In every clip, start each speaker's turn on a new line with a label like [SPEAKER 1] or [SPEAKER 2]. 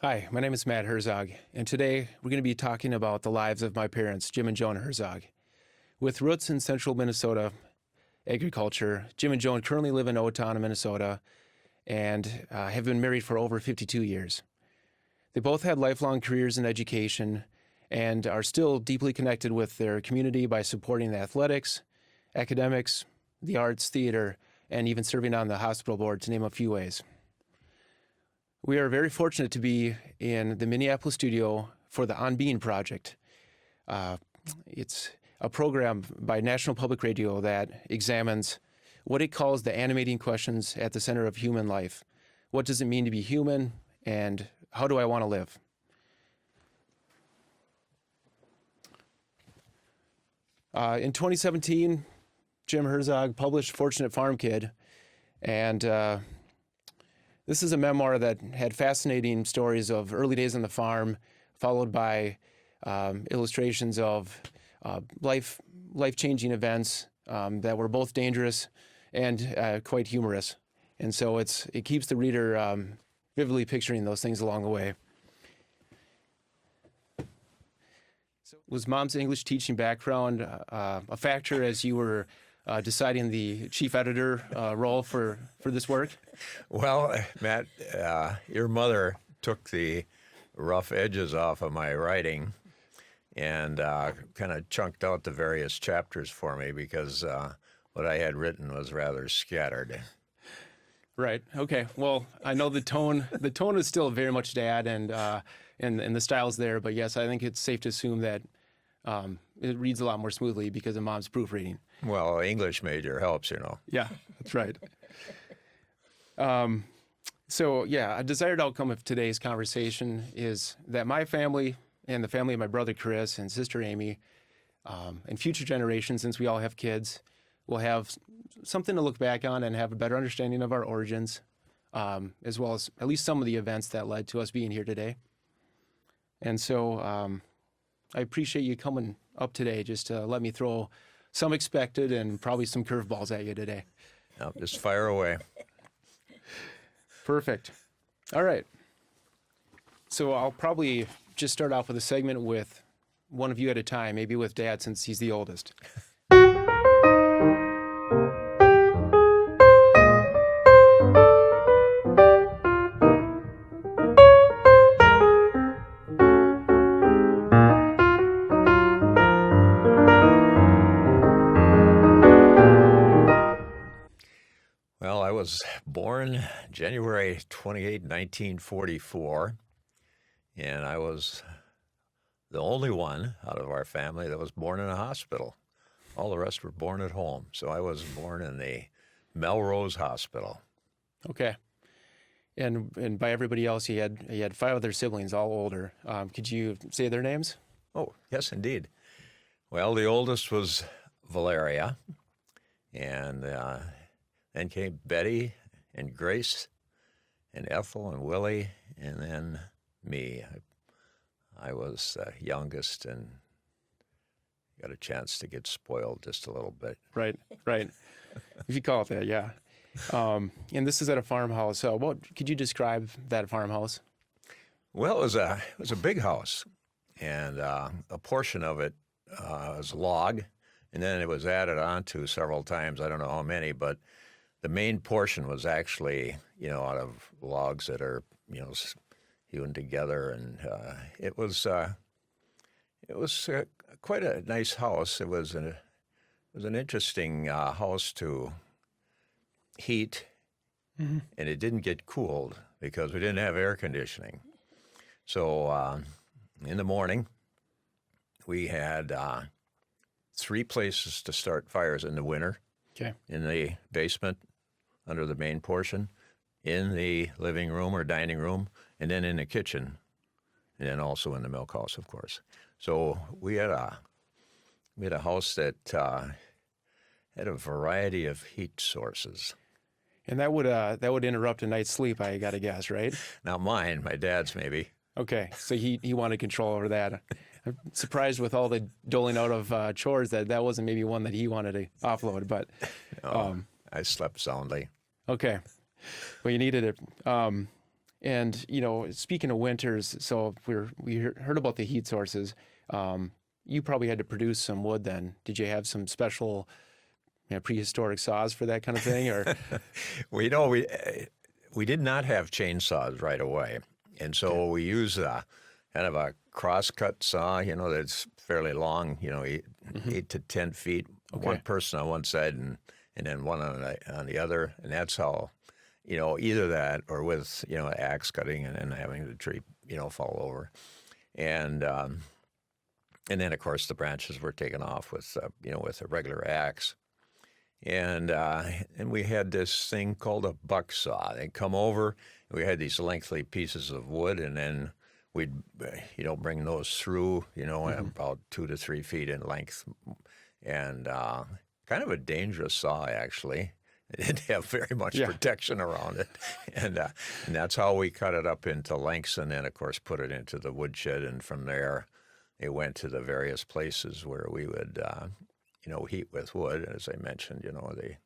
[SPEAKER 1] Hi, my name is Matt Herzog, and today we're going to be talking about the lives of my parents, Jim and Joan Herzog. With roots in central Minnesota agriculture, Jim and Joan currently live in Owatonna, Minnesota, and have been married for over 52 years. They both had lifelong careers in education and are still deeply connected with their community by supporting the athletics, academics, the arts, theater, and even serving on the hospital board, to name a few ways. We are very fortunate to be in the Minneapolis studio for the On Being Project. It's a program by National Public Radio that examines what it calls the animating questions at the center of human life. What does it mean to be human, and how do I want to live? In 2017, Jim Herzog published Fortunate Farm Kid, and this is a memoir that had fascinating stories of early days on the farm, followed by illustrations of life-changing events that were both dangerous and quite humorous. And so it keeps the reader vividly picturing those things along the way. So was Mom's English teaching background a factor as you were deciding the chief editor role for this work?
[SPEAKER 2] Well, Matt, your mother took the rough edges off of my writing and kind of chunked out the various chapters for me because what I had written was rather scattered.
[SPEAKER 1] Right. Okay. Well, I know the tone is still very much Dad, and the style's there. But yes, I think it's safe to assume that it reads a lot more smoothly because of Mom's proofreading.
[SPEAKER 2] Well, English major helps, you know.
[SPEAKER 1] Yeah, that's right. So yeah, a desired outcome of today's conversation is that my family and the family of my brother Chris and sister Amy, and future generations, since we all have kids, will have something to look back on and have a better understanding of our origins, as well as at least some of the events that led to us being here today. And so I appreciate you coming up today just to let me throw some expected and probably some curveballs at you today.
[SPEAKER 2] No, just fire away.
[SPEAKER 1] Perfect. All right. So I'll probably just start off with a segment with one of you at a time, maybe with Dad since he's the oldest.
[SPEAKER 2] Well, I was born January 28, 1944, and I was the only one out of our family that was born in a hospital. All the rest were born at home. So I was born in the Melrose Hospital.
[SPEAKER 1] Okay. And by everybody else, you had 5 other siblings, all older. Could you say their names?
[SPEAKER 2] Oh, yes, indeed. Well, the oldest was Valeria, and then came Betty and Grace and Ethel and Willie, and then me. I was youngest and got a chance to get spoiled just a little bit.
[SPEAKER 1] Right. If you call it that, yeah. And this is at a farmhouse. So what could you describe that farmhouse?
[SPEAKER 2] Well, it was a big house, and a portion of it was log, and then it was added on to several times. I don't know how many, but the main portion was actually, out of logs that are, hewn together, and it was quite a nice house. It was an interesting house to heat, and it didn't get cooled because we didn't have air conditioning. So in the morning, we had 3 places to start fires in the winter.
[SPEAKER 1] Okay.
[SPEAKER 2] In the basement, under the main portion, in the living room or dining room, and then in the kitchen, and then also in the milk house, of course. So we had a house that had a variety of heat sources.
[SPEAKER 1] And that would interrupt a night's sleep, I got to guess, right?
[SPEAKER 2] Not mine, my dad's maybe.
[SPEAKER 1] Okay, so he wanted control over that. I'm surprised with all the doling out of chores that wasn't maybe one that he wanted to offload, but
[SPEAKER 2] I slept soundly.
[SPEAKER 1] okay. Well, you needed it. And speaking of winters, so we heard about the heat sources. You probably had to produce some wood then. Did you have some special prehistoric saws for that kind of thing, or?
[SPEAKER 2] We did not have chainsaws right away, and so we used kind of a cross-cut saw, that's fairly long, 8 to 10 feet, one person on one side and then one on the other, and that's how, either that or with axe cutting and then having the tree fall over, and then of course the branches were taken off with with a regular axe. And we had this thing called a buck saw. They'd come over, and we had these lengthy pieces of wood, and then we'd, bring those through, about 2 to 3 feet in length, and kind of a dangerous saw, actually. It didn't have very much protection around it, and that's how we cut it up into lengths, and then of course put it into the woodshed, and from there, it went to the various places where we would. Heat with wood, as I mentioned, the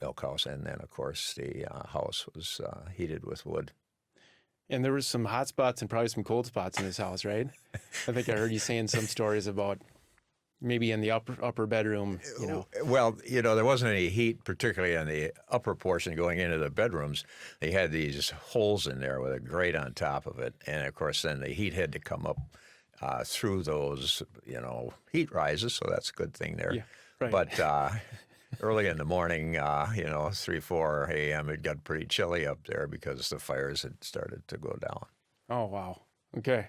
[SPEAKER 2] milk house, and then of course the house was heated with wood.
[SPEAKER 1] And there was some hot spots and probably some cold spots in this house, right? I think I heard you saying some stories about maybe in the upper bedroom,
[SPEAKER 2] Well, there wasn't any heat, particularly in the upper portion going into the bedrooms. They had these holes in there with a grate on top of it, and of course then the heat had to come up through those, heat rises, so that's a good thing there.
[SPEAKER 1] Yeah, right.
[SPEAKER 2] But early in the morning, 3, 4 a.m., it got pretty chilly up there because the fires had started to go down.
[SPEAKER 1] Oh, wow. Okay.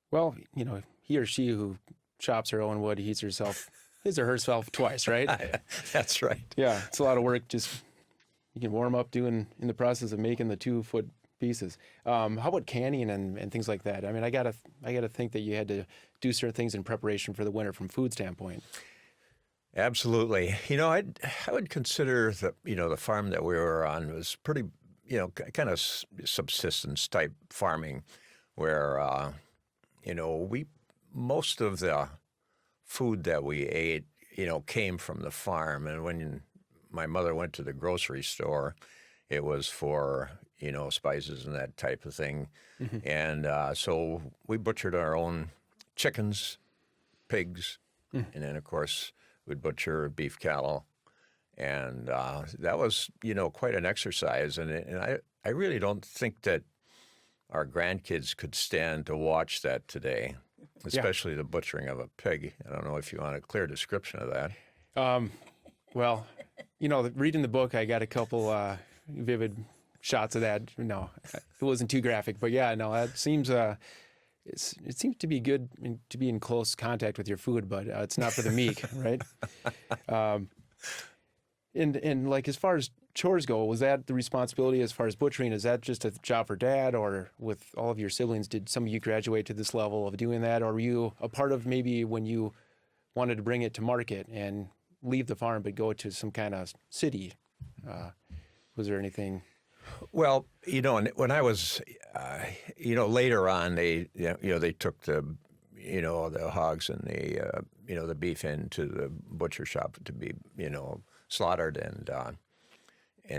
[SPEAKER 1] Well, he or she who chops her own wood heats his or herself twice, right?
[SPEAKER 2] That's right.
[SPEAKER 1] Yeah, it's a lot of work. Just you can warm up in the process of making the 2-foot pieces. How about canning and things like that? I mean, I gotta think that you had to do certain things in preparation for the winter from food standpoint.
[SPEAKER 2] Absolutely. I would consider the farm that we were on was pretty, kind of subsistence type farming, where most of the food that we ate, came from the farm, and when my mother went to the grocery store, it was for spices and that type of thing. Mm-hmm. And so we butchered our own chickens, pigs, and then, of course, we'd butcher beef cattle. And that was, quite an exercise. And I really don't think that our grandkids could stand to watch that today, especially the butchering of a pig. I don't know if you want a clear description of that.
[SPEAKER 1] Well, reading the book, I got a couple vivid shots of that. No, it wasn't too graphic, but that seems it seems to be good to be in close contact with your food, but it's not for the meek, right? And like as far as chores go, was that the responsibility as far as butchering? Is that just a job for Dad, or with all of your siblings, did some of you graduate to this level of doing that, or were you a part of maybe when you wanted to bring it to market and leave the farm but go to some kind of city? Was there anything?
[SPEAKER 2] Well, when I was, later on, they took the hogs and the beef into the butcher shop to be, slaughtered and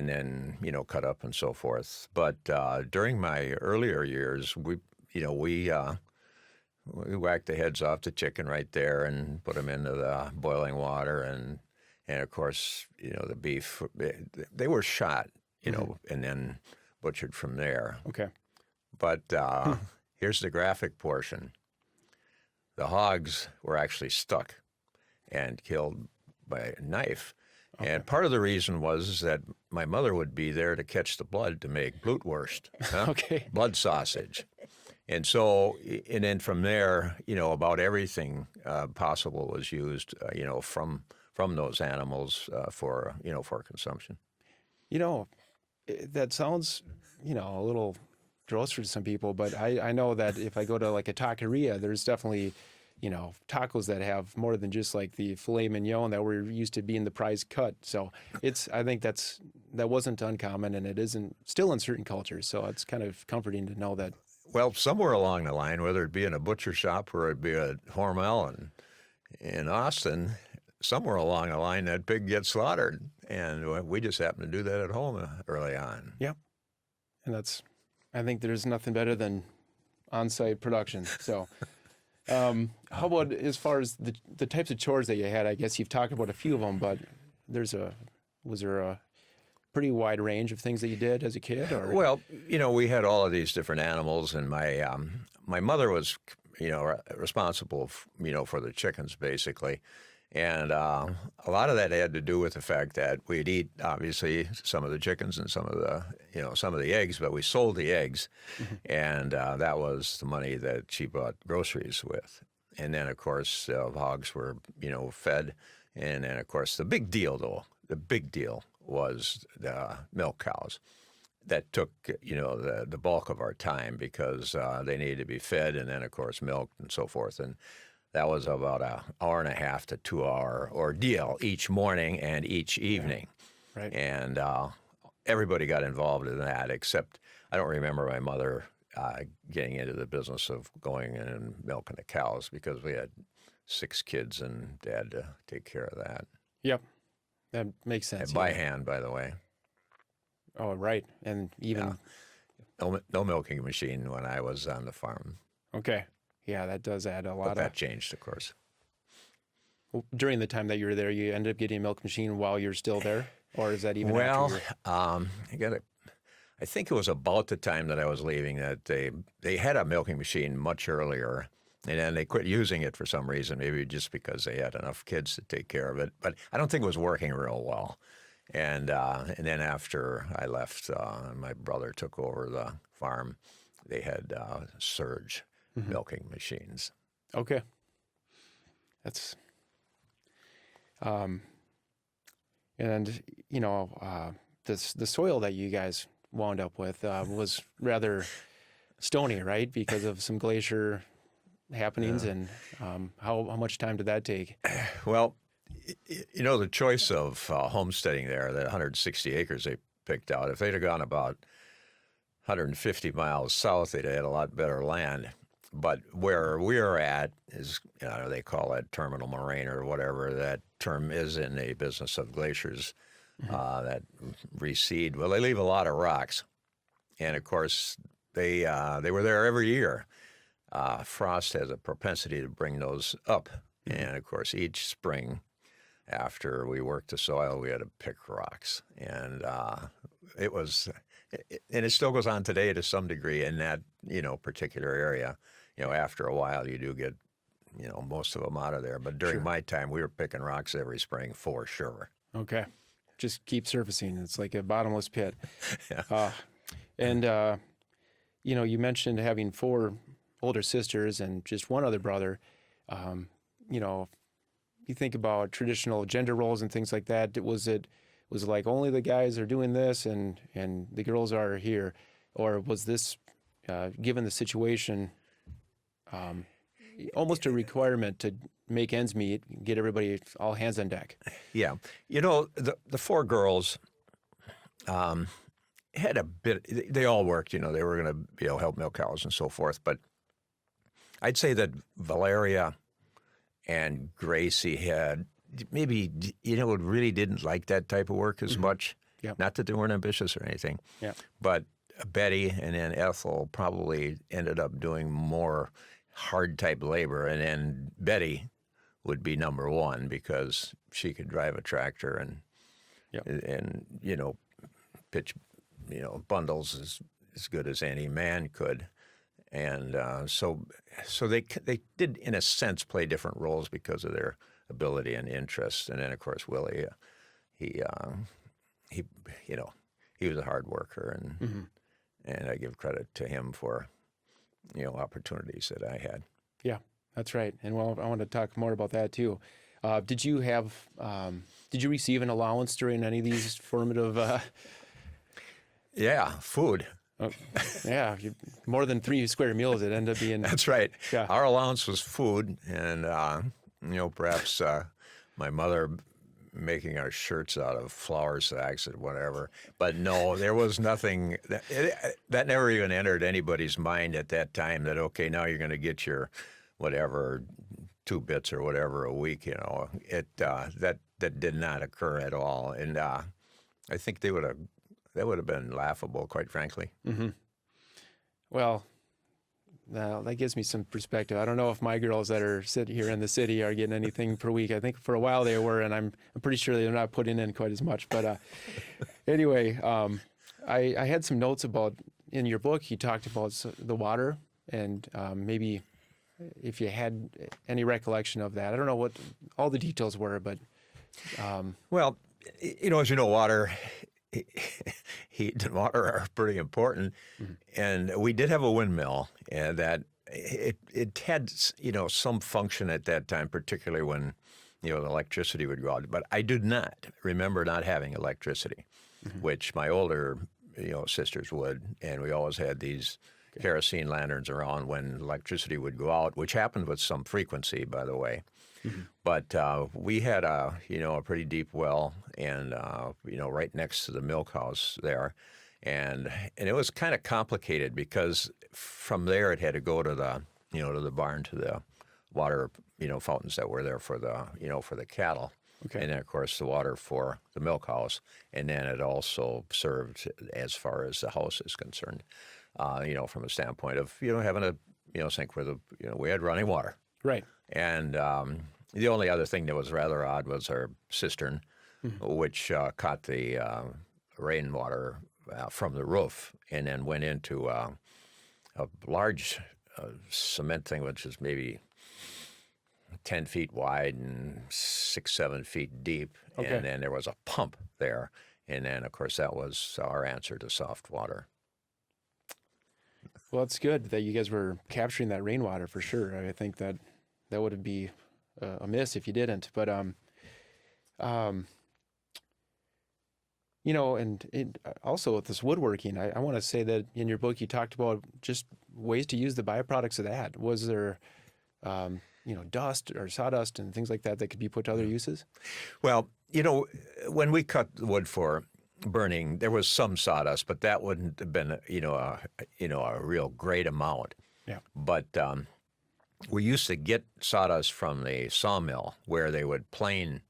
[SPEAKER 2] then, cut up and so forth. But during my earlier years, we whacked the heads off the chicken right there and put them into the boiling water, and of course, the beef, they were shot. And then butchered from there.
[SPEAKER 1] Okay.
[SPEAKER 2] But here's the graphic portion. The hogs were actually stuck and killed by a knife. Okay. And part of the reason was that my mother would be there to catch the blood to make blutwurst,
[SPEAKER 1] Okay.
[SPEAKER 2] blood sausage. And so, and then from there, about everything possible was used, from those animals for consumption.
[SPEAKER 1] That sounds, a little gross for some people, but I know that if I go to like a taqueria, there's definitely, tacos that have more than just like the filet mignon that we're used to being the prize cut. So I think that wasn't uncommon, and it isn't still in certain cultures. So it's kind of comforting to know that.
[SPEAKER 2] Well, somewhere along the line, whether it be in a butcher shop or it be a Hormel in Austin, somewhere along the line that pig gets slaughtered, And we just happened to do that at home early on.
[SPEAKER 1] Yep. And I think there's nothing better than on-site production. So, how about as far as the types of chores that you had? I guess you've talked about a few of them, but was there a pretty wide range of things that you did as a kid? Or
[SPEAKER 2] Well, we had all of these different animals, and my mother was, responsible, for the chickens basically. And a lot of that had to do with the fact that we'd eat, obviously, some of the chickens and some of the eggs, but we sold the eggs, and that was the money that she bought groceries with. And then, of course, hogs were, fed. And then, of course, the big deal was the milk cows. That took, the bulk of our time because they needed to be fed and then, of course, milked and so forth. And that was about an hour and a half to 2 hour ordeal each morning and each evening.
[SPEAKER 1] Yeah. Right.
[SPEAKER 2] And everybody got involved in that, except I don't remember my mother getting into the business of going in and milking the cows because we had 6 kids and Dad to take care of that.
[SPEAKER 1] Yep. That makes sense.
[SPEAKER 2] And by hand, by the way.
[SPEAKER 1] Oh, right. And even...
[SPEAKER 2] No milking machine when I was on the farm.
[SPEAKER 1] Okay. Yeah, that does add a lot
[SPEAKER 2] But that changed, of course.
[SPEAKER 1] During the time that you were there, you ended up getting a milk machine while you're still there? Or is that even after
[SPEAKER 2] I think it was about the time that I was leaving that they had a milking machine much earlier, and then they quit using it for some reason, maybe just because they had enough kids to take care of it. But I don't think it was working real well. And then after I left, my brother took over the farm. They had surge milking machines.
[SPEAKER 1] Okay. That's, and the soil that you guys wound up with was rather stony, right? Because of some glacier happenings. And how much time did that take?
[SPEAKER 2] Well, the choice of homesteading there, that 160 acres they picked out, if they'd have gone about 150 miles south, they'd have had a lot better land. But where we're at is, they call it terminal moraine or whatever that term is in the business of glaciers that recede. Well, they leave a lot of rocks. And, of course, they were there every year. Frost has a propensity to bring those up. And, of course, each spring after we worked the soil, we had to pick rocks. And and it still goes on today to some degree in that, particular area. After a while, you do get, most of them out of there. But during my time, we were picking rocks every spring for sure.
[SPEAKER 1] Okay. Just keep surfacing. It's like a bottomless pit.
[SPEAKER 2] Yeah.
[SPEAKER 1] You mentioned having 4 older sisters and just one other brother. You think about traditional gender roles and things like that. Was it like only the guys are doing this and the girls are here? Or was this, given the situation, almost a requirement to make ends meet, get everybody all hands on deck?
[SPEAKER 2] Yeah. The 4 girls had a bit, they all worked, they were going to help milk cows and so forth. But I'd say that Valeria and Gracie had maybe, really didn't like that type of work as much.
[SPEAKER 1] Yep.
[SPEAKER 2] Not that they weren't ambitious or anything.
[SPEAKER 1] Yeah.
[SPEAKER 2] But Betty and then Ethel probably ended up doing more hard type labor. And then Betty would be number 1 because she could drive a tractor and pitch, bundles as good as any man could. And so they did, in a sense, play different roles because of their ability and interest. And then, of course, Willie, he was a hard worker, and I give credit to him for, opportunities that I had.
[SPEAKER 1] Yeah, that's right. And I want to talk more about that too. Did you receive an allowance during any of these formative?
[SPEAKER 2] Yeah, food.
[SPEAKER 1] Yeah, more than 3 square meals. It ended up being.
[SPEAKER 2] That's right.
[SPEAKER 1] Yeah.
[SPEAKER 2] Our allowance was food, and perhaps my mother making our shirts out of flour sacks or whatever. But no, there was nothing that never even entered anybody's mind at that time. That okay, now you're going to get your whatever 2 bits or whatever a week. That did not occur at all, and I think that would have been laughable, quite frankly.
[SPEAKER 1] Mm-hmm. Well, now that gives me some perspective. I don't know if my girls that are sitting here in the city are getting anything per week. I think for a while they were, and I'm pretty sure they're not putting in quite as much. But anyway, I had some notes about in your book. You talked about the water, and maybe if you had any recollection of that. I don't know what all the details were, but
[SPEAKER 2] Well, as you know, water, heat and water are pretty important. And we did have a windmill, and that it had some function at that time, particularly when the electricity would go out. But I did not remember not having electricity, which my older sisters would, and we always had these kerosene lanterns around when electricity would go out, which happened with some frequency, by the way. But we had a pretty deep well, and right next to the milk house there, and it was kind of complicated because from there it had to go to the barn, to the water fountains that were there for the cattle, and then of course the water for the milk house, and then it also served as far as the house is concerned, from a standpoint of having a sink where we had running water,
[SPEAKER 1] right,
[SPEAKER 2] and the only other thing that was rather odd was our cistern, which caught the rainwater from the roof and then went into a large cement thing, which is maybe 10 feet wide and 6-7 feet deep.
[SPEAKER 1] Okay.
[SPEAKER 2] And then there was a pump there. And then, of course, that was our answer to soft water.
[SPEAKER 1] Well, it's good that you guys were capturing that rainwater for sure. I think that would be a miss if you didn't. But and also with this woodworking, I want to say that in your book you talked about just ways to use the byproducts of that. Was there dust or sawdust and things like that could be put to other uses?
[SPEAKER 2] Well, when we cut wood for burning, there was some sawdust, but that wouldn't have been a real great amount.
[SPEAKER 1] Yeah.
[SPEAKER 2] But we used to get sawdust from the sawmill where they would plane.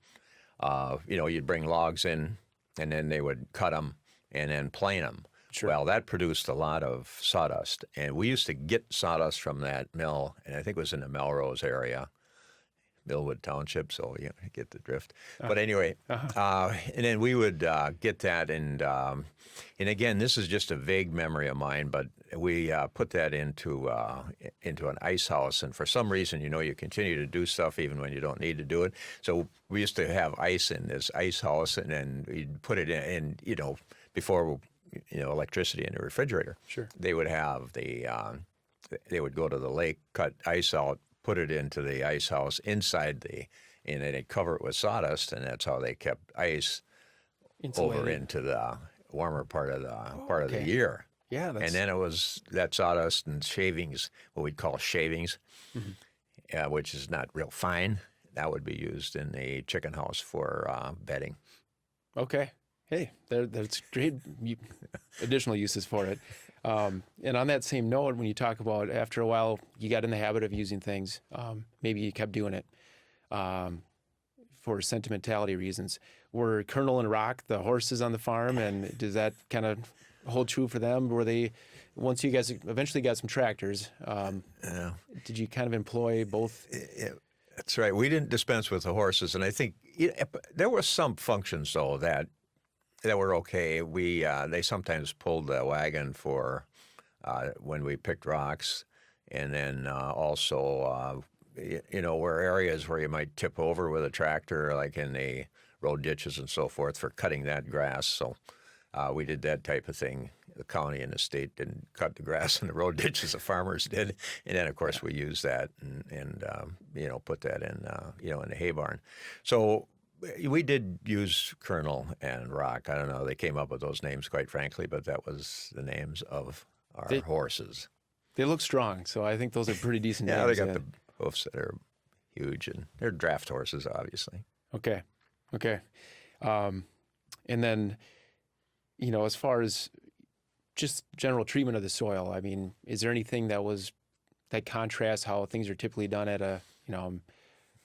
[SPEAKER 2] You'd bring logs in, and then they would cut them and then plane them.
[SPEAKER 1] Sure.
[SPEAKER 2] Well, that produced a lot of sawdust, and we used to get sawdust from that mill, and I think it was in the Melrose area, Millwood Township, so you get the drift. But anyway, and then we would get that, and again, this is just a vague memory of mine, but we put that into an ice house, and for some reason, you continue to do stuff even when you don't need to do it. So we used to have ice in this ice house, and then we'd put it in, before electricity in the refrigerator.
[SPEAKER 1] Sure.
[SPEAKER 2] They would have they would go to the lake, cut ice out, put it into the ice house inside and then they'd cover it with sawdust, and that's how they kept ice
[SPEAKER 1] Insulated.
[SPEAKER 2] over into the warmer part of the year.
[SPEAKER 1] Yeah,
[SPEAKER 2] and then it was that sawdust and shavings, what we'd call shavings, which is not real fine. That would be used in the chicken house for bedding.
[SPEAKER 1] Okay. Hey, that's great additional uses for it. And on that same note, when you talk about after a while, you got in the habit of using things, maybe you kept doing it for sentimentality reasons. Were Colonel and Rock the horses on the farm, and does that kind of hold true for them? Were they, once you guys eventually got some tractors, did you kind of employ both?
[SPEAKER 2] That's right. We didn't dispense with the horses, and I think there were some functions, though, that were okay. They sometimes pulled the wagon for when we picked rocks, and then also were areas where you might tip over with a tractor, like in the road ditches and so forth, for cutting that grass. So we did that type of thing. The county and the state didn't cut the grass in the road ditches; the farmers did. And then, of course, we used that and put that in in the hay barn. So we did use Colonel and Rock. I don't know. They came up with those names, quite frankly, but that was the names of our horses. They
[SPEAKER 1] look strong, so I think those are pretty decent names.
[SPEAKER 2] Yeah, they got the hoofs that are huge, and they're draft horses, obviously.
[SPEAKER 1] Okay. And then, as far as just general treatment of the soil, I mean, is there anything that contrasts how things are typically done at a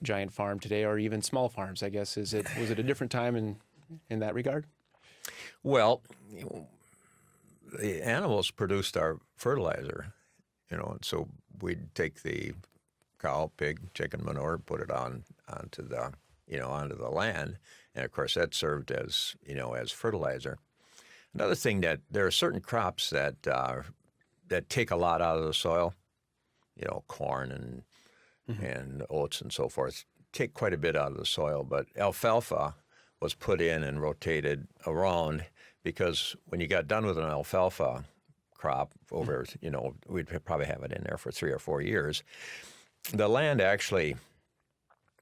[SPEAKER 1] giant farm today, or even small farms, I guess. Was it a different time in that regard?
[SPEAKER 2] Well, the animals produced our fertilizer, and so we'd take the cow, pig, chicken manure, put it onto the land, and of course that served as as fertilizer. Another thing, that there are certain crops that take a lot out of the soil, corn and oats and so forth, take quite a bit out of the soil. But alfalfa was put in and rotated around, because when you got done with an alfalfa crop over, we'd probably have it in there for 3 or 4 years, the land actually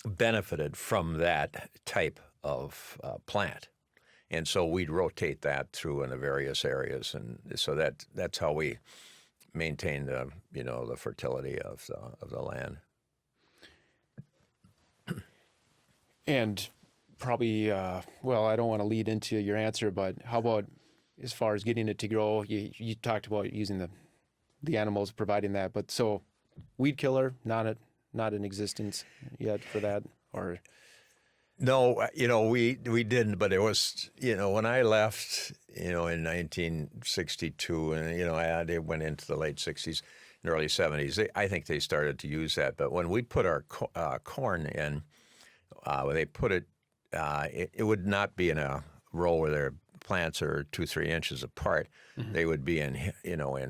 [SPEAKER 2] benefited from that type of plant. And so we'd rotate that through in the various areas, and so that's how we maintain the the fertility of the land.
[SPEAKER 1] And probably, well, I don't want to lead into your answer, but how about as far as getting it to grow? You talked about using the animals providing that, but so weed killer not in existence yet for that, or.
[SPEAKER 2] No, we didn't, but it was, when I left, in 1962, and, they went into the late 60s and early 70s, I think they started to use that. But when we put our corn in, they put it, it would not be in a row where their plants are 2-3 inches apart. Mm-hmm. They would be in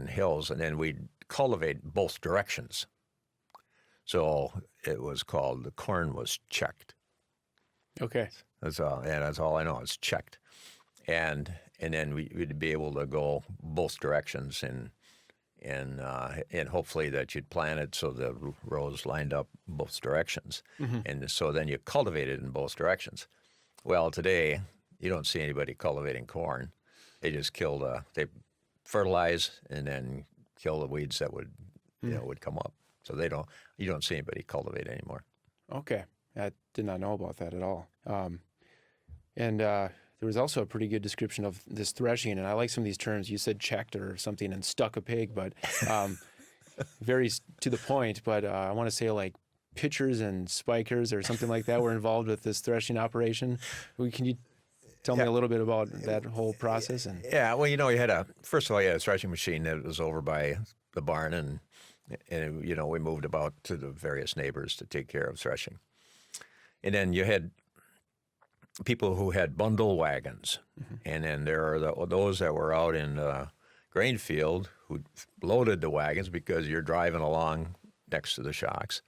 [SPEAKER 2] hills, and then we'd cultivate both directions. So it was called, the corn was checked.
[SPEAKER 1] Okay.
[SPEAKER 2] That's all I know. It's checked, and then we'd be able to go both directions, and hopefully that you'd plant it so the rows lined up both directions, and so then you cultivate it in both directions. Well, today you don't see anybody cultivating corn. They just they fertilize and then kill the weeds that would would come up. So you don't see anybody cultivate anymore.
[SPEAKER 1] Okay. I did not know about that at all. And there was also a pretty good description of this threshing, and I like some of these terms. You said checked or something and stuck a pig, but very to the point. But I want to say like pitchers and spikers or something like that were involved with this threshing operation. Can you tell me a little bit about that whole process? And
[SPEAKER 2] yeah, well, first of all, you had a threshing machine that was over by the barn, and we moved about to the various neighbors to take care of threshing. And then you had people who had bundle wagons, and then there are those that were out in the grain field who loaded the wagons, because you're driving along next to the shocks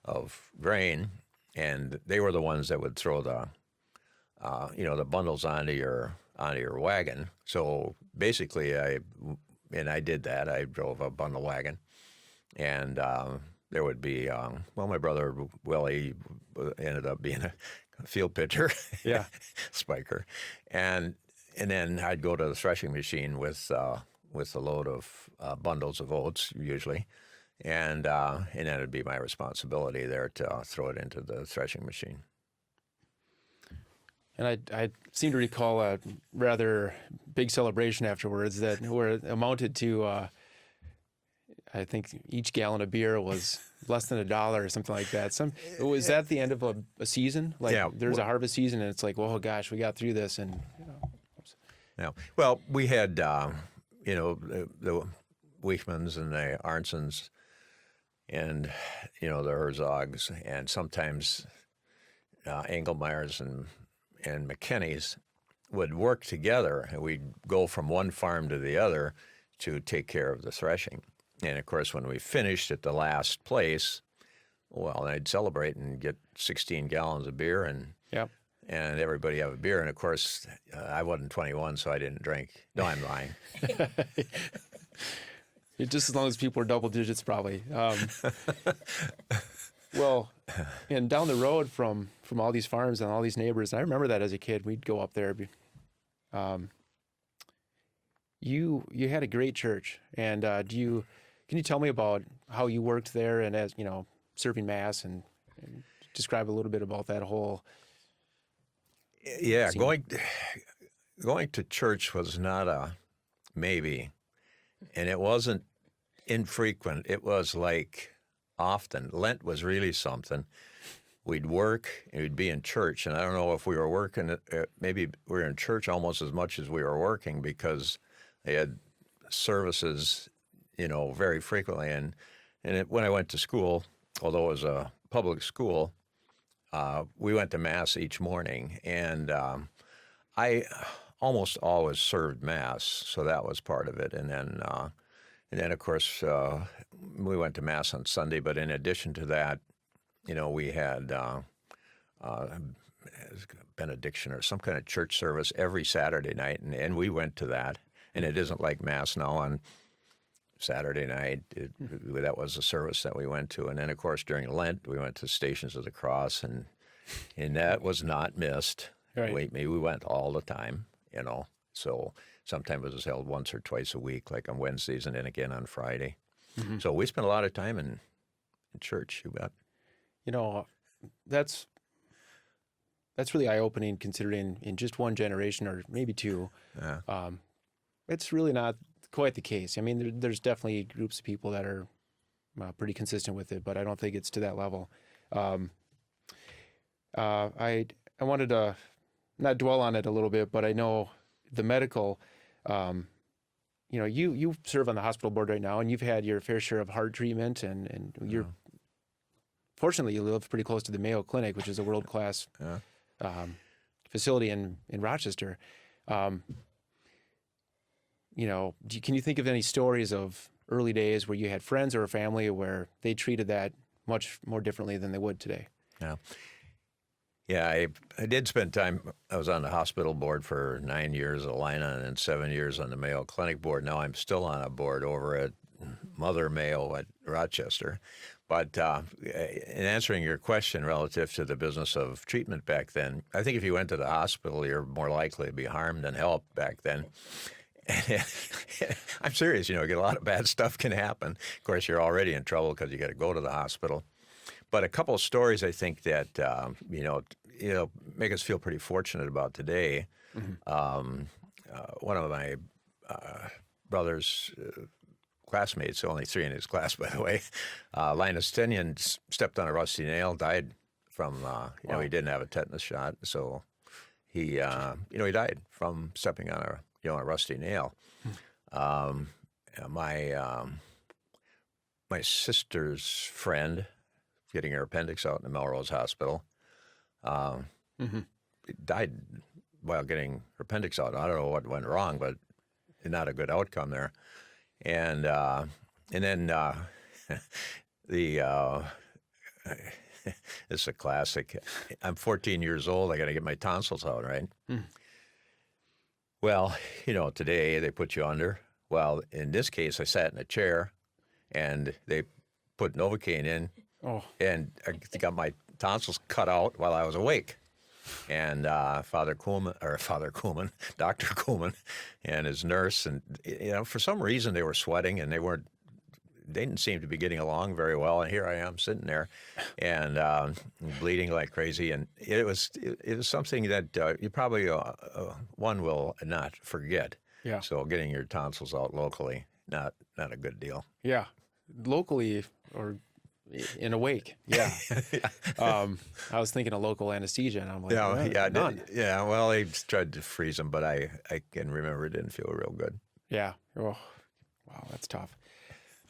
[SPEAKER 2] of grain, and they were the ones that would throw the bundles onto your wagon. So basically, I did that. I drove a bundle wagon, and there would be, my brother Willie ended up being a field pitcher, spiker, and then I'd go to the threshing machine with a load of bundles of oats usually, and then it'd be my responsibility there to throw it into the threshing machine.
[SPEAKER 1] And I seem to recall a rather big celebration afterwards where it amounted to. I think each gallon of beer was less than $1 or something like that. Was that the end of a season? Like there's a harvest season, and it's like, oh gosh, we got through this, and
[SPEAKER 2] Yeah. Well, we had the Weichmans and the Arnsons, and the Herzogs, and sometimes Engelmeyers and McKinney's would work together, and we'd go from one farm to the other to take care of the threshing. And of course, when we finished at the last place, well, I'd celebrate and get 16 gallons of beer, and everybody have a beer. And of course, I wasn't 21, so I didn't drink. No, I'm lying.
[SPEAKER 1] Just as long as people are double digits, probably. Well, and down the road from all these farms and all these neighbors, and I remember that as a kid, we'd go up there. You had a great church, and can you tell me about how you worked there, and as serving mass, and describe a little bit about that whole?
[SPEAKER 2] Yeah, scene? Going to church was not a maybe, and it wasn't infrequent. It was like often. Lent was really something, we'd work and we'd be in church. And I don't know if we were working, maybe we were in church almost as much as we were working because they had services, very frequently. When I went to school, although it was a public school, we went to Mass each morning. And I almost always served Mass, so that was part of it. And then of course, we went to Mass on Sunday. But in addition to that, we had benediction or some kind of church service every Saturday night, and we went to that. And it isn't like Mass now on Saturday night. That was a service that we went to. And then, of course, during Lent, we went to Stations of the Cross, and that was not missed.
[SPEAKER 1] Right.
[SPEAKER 2] We went all the time, So sometimes it was held once or twice a week, like on Wednesdays and then again on Friday.
[SPEAKER 1] Mm-hmm.
[SPEAKER 2] So we spent a lot of time in church, you bet.
[SPEAKER 1] That's really eye-opening considering in just one generation or maybe two, it's really not quite the case. I mean, there's definitely groups of people that are pretty consistent with it, but I don't think it's to that level. I wanted to not dwell on it a little bit, but I know the medical, you serve on the hospital board right now, and you've had your fair share of heart treatment, and you're fortunately you live pretty close to the Mayo Clinic, which is a world-class facility in Rochester. Can you think of any stories of early days where you had friends or a family where they treated that much more differently than they would today?
[SPEAKER 2] Yeah. Yeah, I did spend time. I was on the hospital board for 9 years at Lina and then 7 years on the Mayo Clinic board. Now I'm still on a board over at Mother Mayo at Rochester. But in answering your question relative to the business of treatment back then, I think if you went to the hospital, you're more likely to be harmed than helped back then. I'm serious, get a lot of bad stuff can happen. Of course, you're already in trouble because you got to go to the hospital. But a couple of stories I think that, make us feel pretty fortunate about today. Mm-hmm. One of my brother's classmates, only 3 in his class, by the way, Linus Tinian stepped on a rusty nail, died from, he didn't have a tetanus shot. So he died from stepping on a rusty nail. My sister's friend, getting her appendix out in the Melrose Hospital, died while getting her appendix out. I don't know what went wrong, but not a good outcome there. And then it's a classic. I'm 14 years old. I got to get my tonsils out, right? Mm. Well, today they put you under. Well, in this case, I sat in a chair, and they put Novocaine in, and I got my tonsils cut out while I was awake. And Dr. Kuhlman, and his nurse, and for some reason they were sweating and they didn't seem to be getting along very well. And here I am sitting there, and bleeding like crazy. And it was something that you probably one will not forget.
[SPEAKER 1] Yeah.
[SPEAKER 2] So getting your tonsils out locally, not a good deal.
[SPEAKER 1] Yeah, locally or in a wake. Yeah. I was thinking of local anesthesia, and I'm like, none.
[SPEAKER 2] Well, they tried to freeze them, but I can remember it didn't feel real good.
[SPEAKER 1] Yeah. Oh, wow, that's tough.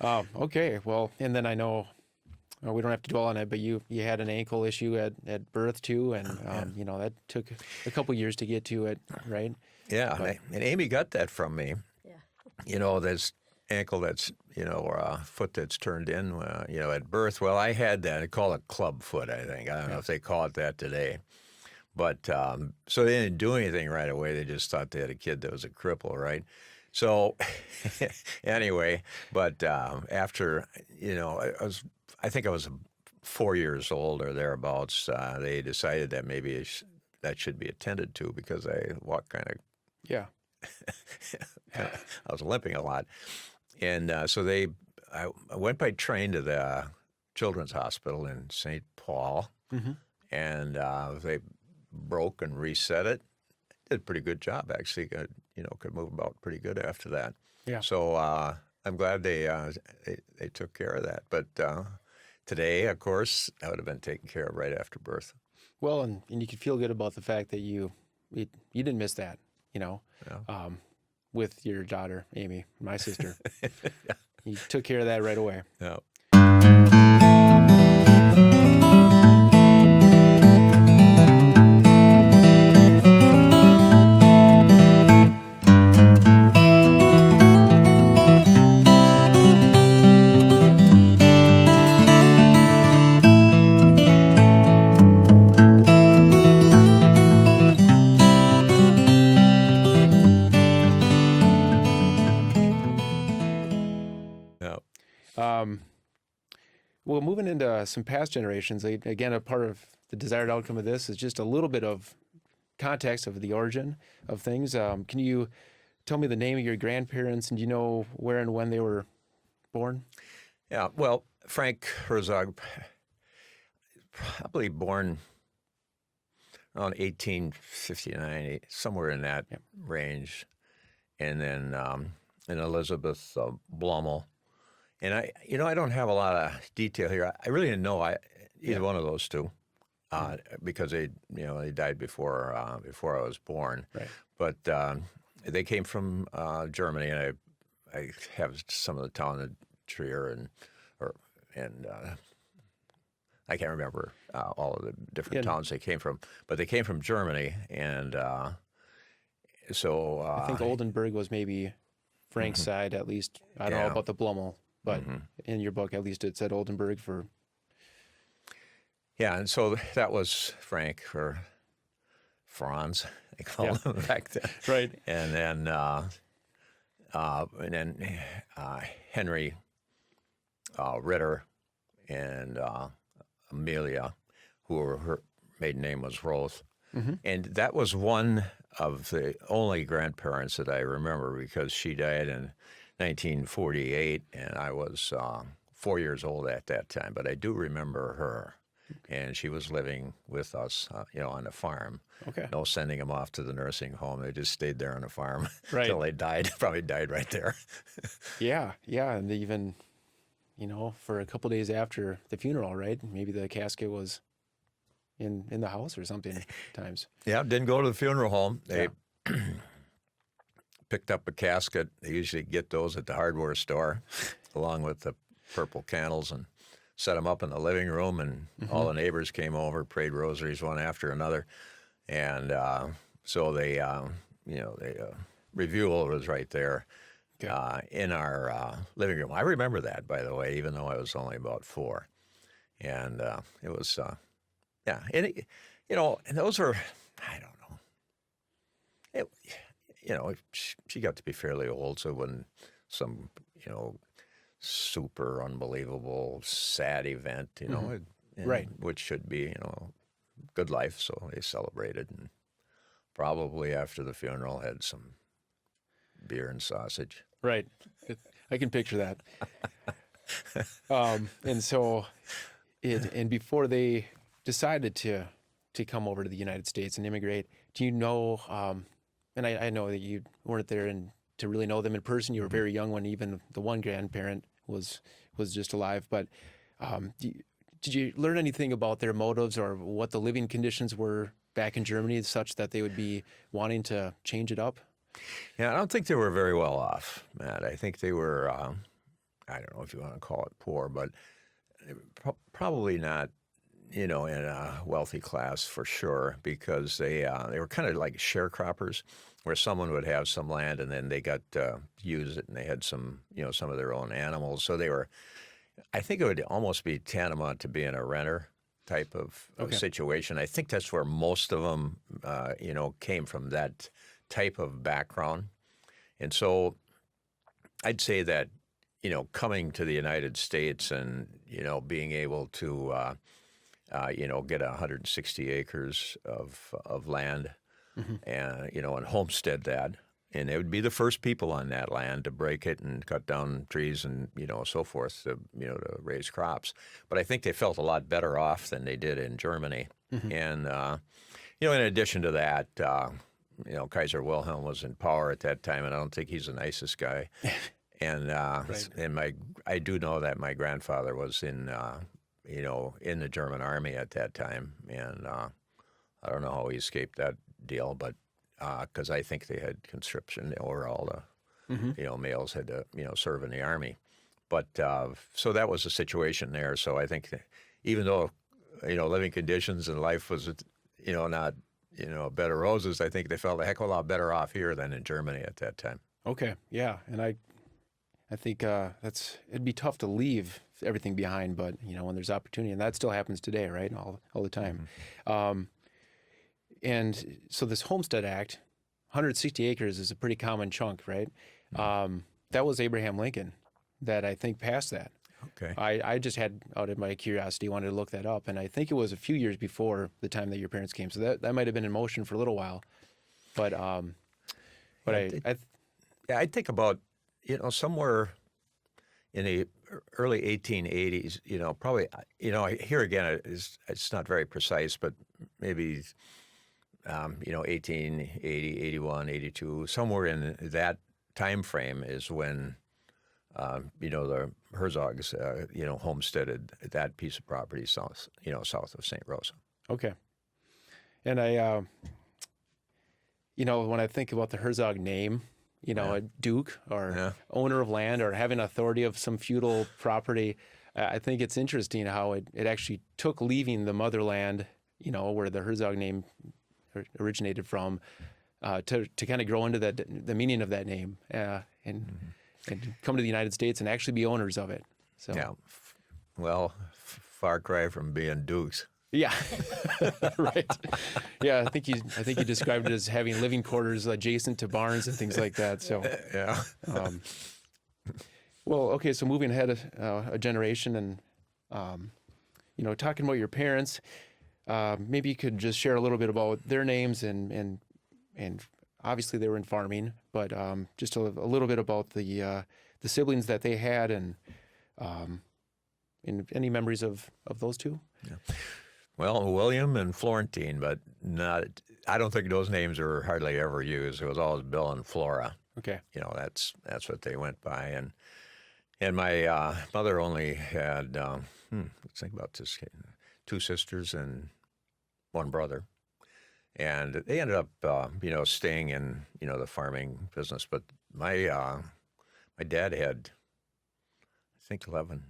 [SPEAKER 1] Okay. Well, and then I know we don't have to dwell on it, but you had an ankle issue at birth too, and that took a couple years to get to it, right?
[SPEAKER 2] Yeah, and Amy got that from me. Yeah. This ankle that's or a foot that's turned in, at birth. Well, I had that. They call it club foot, I think. I don't know if they call it that today. But so they didn't do anything right away. They just thought they had a kid that was a cripple, right? So anyway, but after, I think I was 4 years old or thereabouts, they decided that maybe that should be attended to because I walked kind of.
[SPEAKER 1] Yeah.
[SPEAKER 2] I was limping a lot. And so I went by train to the Children's Hospital in St. Paul, and they broke and reset it. Did a pretty good job, actually. Could move about pretty good after that.
[SPEAKER 1] Yeah.
[SPEAKER 2] So I'm glad they took care of that. But Today, of course, that would have been taken care of right after birth.
[SPEAKER 1] Well, and you could feel good about the fact that you didn't miss that, you know,
[SPEAKER 2] Yeah.
[SPEAKER 1] with your daughter, Amy, my sister. You took care of that right away.
[SPEAKER 2] Yeah. Yeah.
[SPEAKER 1] Um, well, moving into some past generations, again, a part of the desired outcome of this is just a little bit of context of the origin of things. Can you tell me the name of your grandparents, and do you know where and when they were born?
[SPEAKER 2] Yeah. Well, Frank Herzog, probably born around 1859, somewhere in that
[SPEAKER 1] Yep.
[SPEAKER 2] range. And then and Elizabeth Blommel. And I don't have a lot of detail here. I really didn't know either one of those two because they died before I was born.
[SPEAKER 1] Right.
[SPEAKER 2] But they came from Germany, and I have some of the town of Trier and I can't remember all of the different
[SPEAKER 1] Yeah.
[SPEAKER 2] towns they came from, but they came from Germany, and so
[SPEAKER 1] I think Oldenburg was maybe Frank's side, at least. I don't know
[SPEAKER 2] Yeah.
[SPEAKER 1] about the Blummel, but in your book, at least it said Oldenburg for.
[SPEAKER 2] yeah, and so that was Frank or Franz, they called him back then.
[SPEAKER 1] Right.
[SPEAKER 2] And then Henry Ritter and Amelia, her maiden name was Roth. And that was one of the only grandparents that I remember because she died in 1948, and I was 4 years old at that time. But I do remember her, and she was living with us, on the farm.
[SPEAKER 1] Okay.
[SPEAKER 2] No sending them off to the nursing home. They just stayed there on the farm
[SPEAKER 1] Right.
[SPEAKER 2] until they died. Probably died right there.
[SPEAKER 1] Yeah, and they even, for a couple days after the funeral, right? Maybe the casket was in the house or something. Times.
[SPEAKER 2] Yeah, didn't go to the funeral home. They picked up a casket. They usually get those at the hardware store, along with the purple candles, and set them up in the living room. And all the neighbors came over, prayed rosaries one after another, and so they, Revuel was right there in our living room. I remember that, by the way, even though I was only about 4, and it was. And and those were, I don't know. She got to be fairly old, so it wasn't some, super unbelievable sad event,
[SPEAKER 1] Right.
[SPEAKER 2] which should be, good life. So they celebrated, and probably after the funeral had some beer and sausage.
[SPEAKER 1] Right. I can picture that. And so, and before they decided to come over to the United States and immigrate, do you know? And I know that you weren't there and to really know them in person. You were very young when even the one grandparent was just alive. But did you learn anything about their motives or what the living conditions were back in Germany, such that they would be wanting to change it up?
[SPEAKER 2] Yeah, I don't think they were very well off, Matt. I think they were, I don't know if you want to call it poor, but probably not, in a wealthy class for sure, because they were kind of like sharecroppers, where someone would have some land and then they got to use it, and they had some, some of their own animals. So they were, I think it would almost be tantamount to being a renter type of situation. I think that's where most of them, came from, that type of background. And so I'd say that, coming to the United States and, being able to, get 160 acres of land and, and homestead that. And they would be the first people on that land to break it and cut down trees and, so forth to, to raise crops. But I think they felt a lot better off than they did in Germany. And, in addition to that, Kaiser Wilhelm was in power at that time, and I don't think he's the nicest guy. And
[SPEAKER 1] Right.
[SPEAKER 2] and I do know that my grandfather was in in the German army at that time, and I don't know how he escaped that deal, but because I think they had conscription, or all the males had to serve in the army. But so that was the situation there. So I think that even though living conditions and life was not a bed of roses, I think they felt a heck of a lot better off here than in Germany at that time.
[SPEAKER 1] Okay, yeah, and I think it'd be tough to leave everything behind, but when there's opportunity, and that still happens today, right? All the time. And so this Homestead Act, 160 acres is a pretty common chunk, right? That was Abraham Lincoln that I think passed that.
[SPEAKER 2] Okay.
[SPEAKER 1] I just had, out of my curiosity, wanted to look that up, and I think it was a few years before the time that your parents came. So that might have been in motion for a little while, but
[SPEAKER 2] I think about somewhere in the early 1880s. Probably here again it's not very precise, but maybe 1880, 81, 82, somewhere in that time frame is when the Herzogs homesteaded that piece of property south of St. Rosa.
[SPEAKER 1] Okay. And I when I think about the Herzog name, a duke or owner of land or having authority of some feudal property, I think it's interesting how it actually took leaving the motherland, where the Herzog name originated from, to kind of grow into the meaning of that name and come to the United States and actually be owners of it. So
[SPEAKER 2] yeah, well, far cry from being dukes.
[SPEAKER 1] Yeah, right. Yeah, I think you described it as having living quarters adjacent to barns and things like that. So
[SPEAKER 2] yeah.
[SPEAKER 1] Well, okay. So moving ahead a generation and talking about your parents, maybe you could just share a little bit about their names and obviously they were in farming, but just a little bit about the siblings that they had and any memories of those two.
[SPEAKER 2] Yeah. Well, William and Florentine, but I don't think those names are hardly ever used. It was always Bill and Flora.
[SPEAKER 1] Okay.
[SPEAKER 2] That's what they went by. And my mother only had, let's think about this, 2 sisters and 1 brother. And they ended up, staying in, the farming business. But my dad had, I think, 11.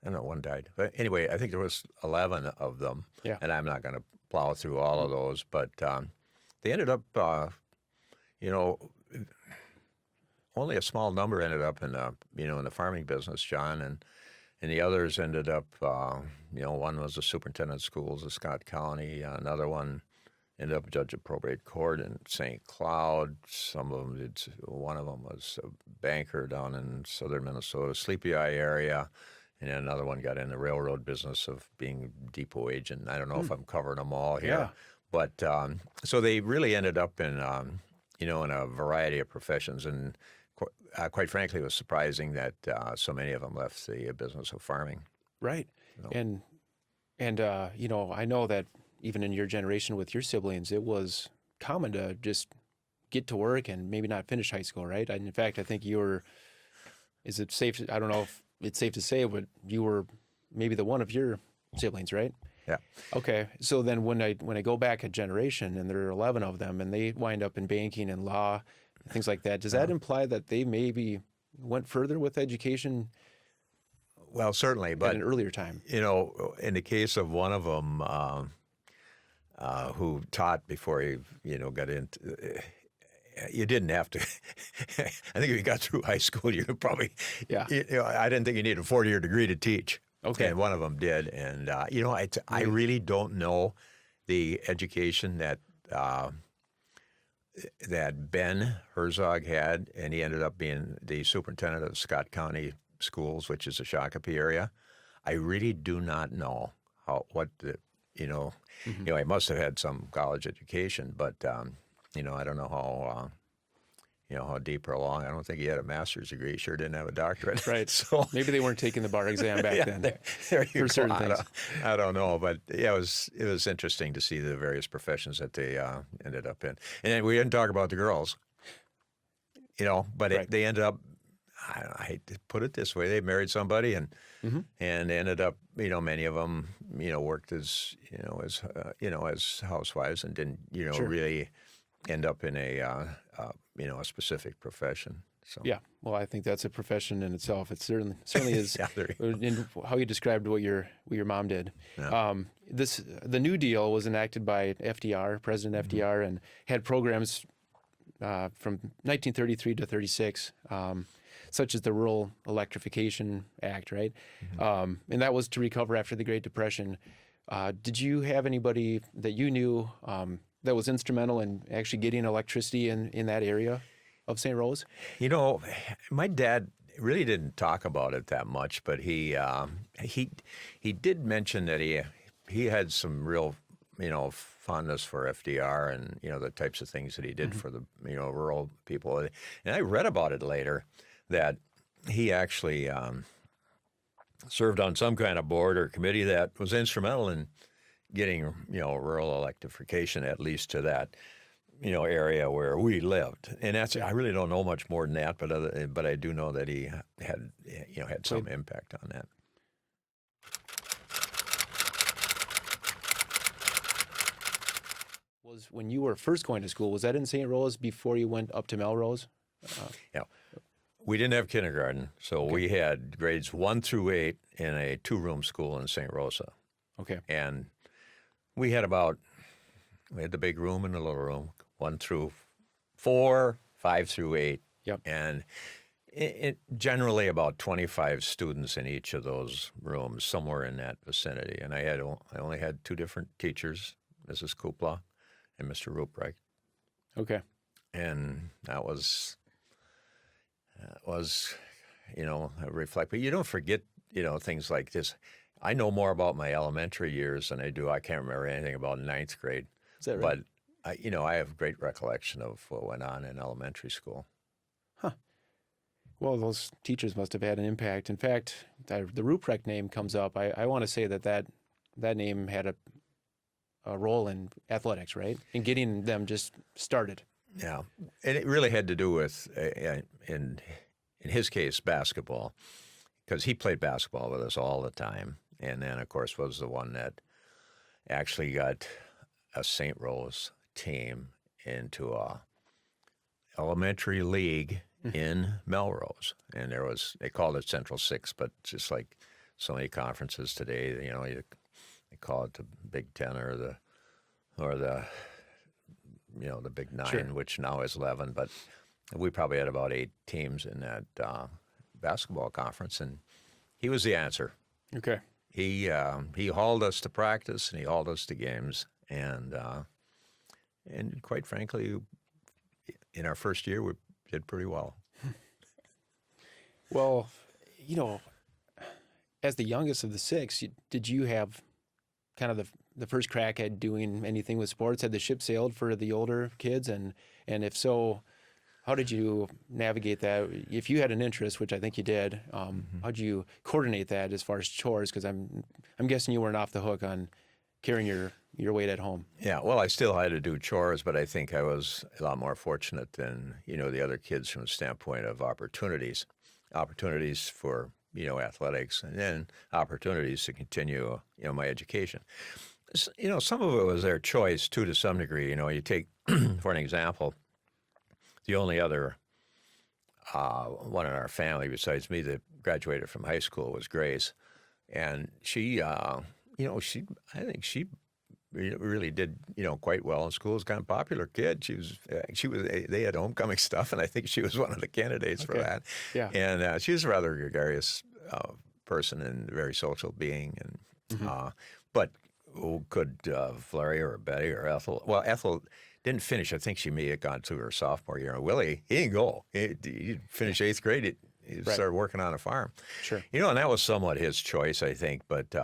[SPEAKER 2] I don't know, 1 died. But anyway, I think there was 11 of them.
[SPEAKER 1] Yeah.
[SPEAKER 2] And I'm not going to plow through all of those. But they ended up, only a small number ended up in the farming business, John. And the others ended up, one was the superintendent of schools of Scott County. Another one ended up judge of probate court in St. Cloud. Some of them did. One of them was a banker down in southern Minnesota, Sleepy Eye area. And then another one got in the railroad business of being depot agent. I don't know if I'm covering them all here.
[SPEAKER 1] Yeah.
[SPEAKER 2] But so they really ended up in, in a variety of professions. And quite frankly, it was surprising that so many of them left the business of farming.
[SPEAKER 1] Right.
[SPEAKER 2] So.
[SPEAKER 1] And I know that even in your generation with your siblings, it was common to just get to work and maybe not finish high school, right? And in fact, I think is it safe? I don't know if it's safe to say, but you were maybe the one of your siblings, right?
[SPEAKER 2] Yeah.
[SPEAKER 1] Okay. So then when I go back a generation and there are 11 of them and they wind up in banking and law, things like that, does that imply that they maybe went further with education?
[SPEAKER 2] Well, certainly, but
[SPEAKER 1] at an earlier time.
[SPEAKER 2] In the case of one of them who taught before he, got into, you didn't have to. I think if you got through high school, you could probably.
[SPEAKER 1] Yeah.
[SPEAKER 2] I didn't think you needed a 4-year degree to teach.
[SPEAKER 1] Okay.
[SPEAKER 2] And one of them did, and I really don't know the education that Ben Herzog had, and he ended up being the superintendent of Scott County Schools, which is the Shakopee area. I really do not know he must have had some college education, but I don't know how deep or long. I don't think he had a master's degree. He sure didn't have a doctorate.
[SPEAKER 1] Right.
[SPEAKER 2] So
[SPEAKER 1] maybe they weren't taking the bar exam back then.
[SPEAKER 2] There you
[SPEAKER 1] for
[SPEAKER 2] go.
[SPEAKER 1] certain things.
[SPEAKER 2] I don't know, but yeah, it was interesting to see the various professions that they ended up in. And then we didn't talk about the girls, but
[SPEAKER 1] Right.
[SPEAKER 2] they ended up I hate to put it this way, they married somebody and ended up, many of them, worked as, as housewives and didn't,
[SPEAKER 1] Sure.
[SPEAKER 2] really end up in a specific profession. So
[SPEAKER 1] Yeah, well, I think that's a profession in itself. It certainly is.
[SPEAKER 2] yeah, there you go.
[SPEAKER 1] In how you described what your mom did.
[SPEAKER 2] Yeah.
[SPEAKER 1] The New Deal was enacted by FDR, President FDR, and had programs from 1933 to 36, such as the Rural Electrification Act, right? And that was to recover after the Great Depression. Did you have anybody that you knew that was instrumental in actually getting electricity in that area of St. Rose?
[SPEAKER 2] My dad really didn't talk about it that much, but he did mention that he had some real, fondness for FDR and, the types of things that he did for the, rural people. And I read about it later that he actually served on some kind of board or committee that was instrumental in getting, rural electrification, at least to that, area where we lived. And I really don't know much more than that, but I do know that he had some impact on that.
[SPEAKER 1] Was when you were first going to school, was that in St. Rose before you went up to Melrose?
[SPEAKER 2] Yeah. We didn't have kindergarten, so we had grades 1 through 8 in a 2-room school in St. Rosa.
[SPEAKER 1] Okay.
[SPEAKER 2] And we had the big room and the little room, 1 through 4, 5 through 8.
[SPEAKER 1] Yep.
[SPEAKER 2] And it generally about 25 students in each of those rooms, somewhere in that vicinity. And I only had 2 different teachers, Mrs. Kupla and Mr. Ruprecht.
[SPEAKER 1] Okay.
[SPEAKER 2] And that was reflect. But you don't forget, things like this. I know more about my elementary years than I can't remember anything about 9th grade.
[SPEAKER 1] Is that right?
[SPEAKER 2] But I have great recollection of what went on in elementary school.
[SPEAKER 1] Huh. Well, those teachers must have had an impact. In fact, the Ruprecht name comes up. I want to say that name had a role in athletics, right? In getting them just started.
[SPEAKER 2] Yeah, and it really had to do with, in his case, basketball, because he played basketball with us all the time, and then, of course, was the one that actually got a St. Rose team into a elementary league in Melrose, and they called it Central Six, but just like so many conferences today, they call it the Big Ten or the the Big Nine,
[SPEAKER 1] Sure.
[SPEAKER 2] which now is 11, but we probably had about 8 teams in that basketball conference, and he was the answer.
[SPEAKER 1] Okay.
[SPEAKER 2] He hauled us to practice and he hauled us to games, and quite frankly, in our first year, we did pretty well.
[SPEAKER 1] Well, as the youngest of the 6, did you have kind of the first crack at doing anything with sports? Had the ship sailed for the older kids? And if so, how did you navigate that? If you had an interest, which I think you did, how'd you coordinate that as far as chores? Because I'm guessing you weren't off the hook on carrying your weight at home.
[SPEAKER 2] Yeah, well, I still had to do chores, but I think I was a lot more fortunate than, the other kids from the standpoint of opportunities for, athletics, and then opportunities to continue, my education. Some of it was their choice, too, to some degree. You take, for an example, the only other one in our family besides me that graduated from high school was Grace. And she, I think she really did, quite well in school. She was kind of a popular kid. They had homecoming stuff, and I think she was one of the candidates for that.
[SPEAKER 1] Yeah.
[SPEAKER 2] And she was a rather gregarious person and a very social being. And but could Valeria or Betty or Ethel? Well, Ethel didn't finish. I think she may have gone to her sophomore year. Willie, he didn't go. He finished 8th grade. He started working on a farm.
[SPEAKER 1] Sure.
[SPEAKER 2] And that was somewhat his choice, I think. But,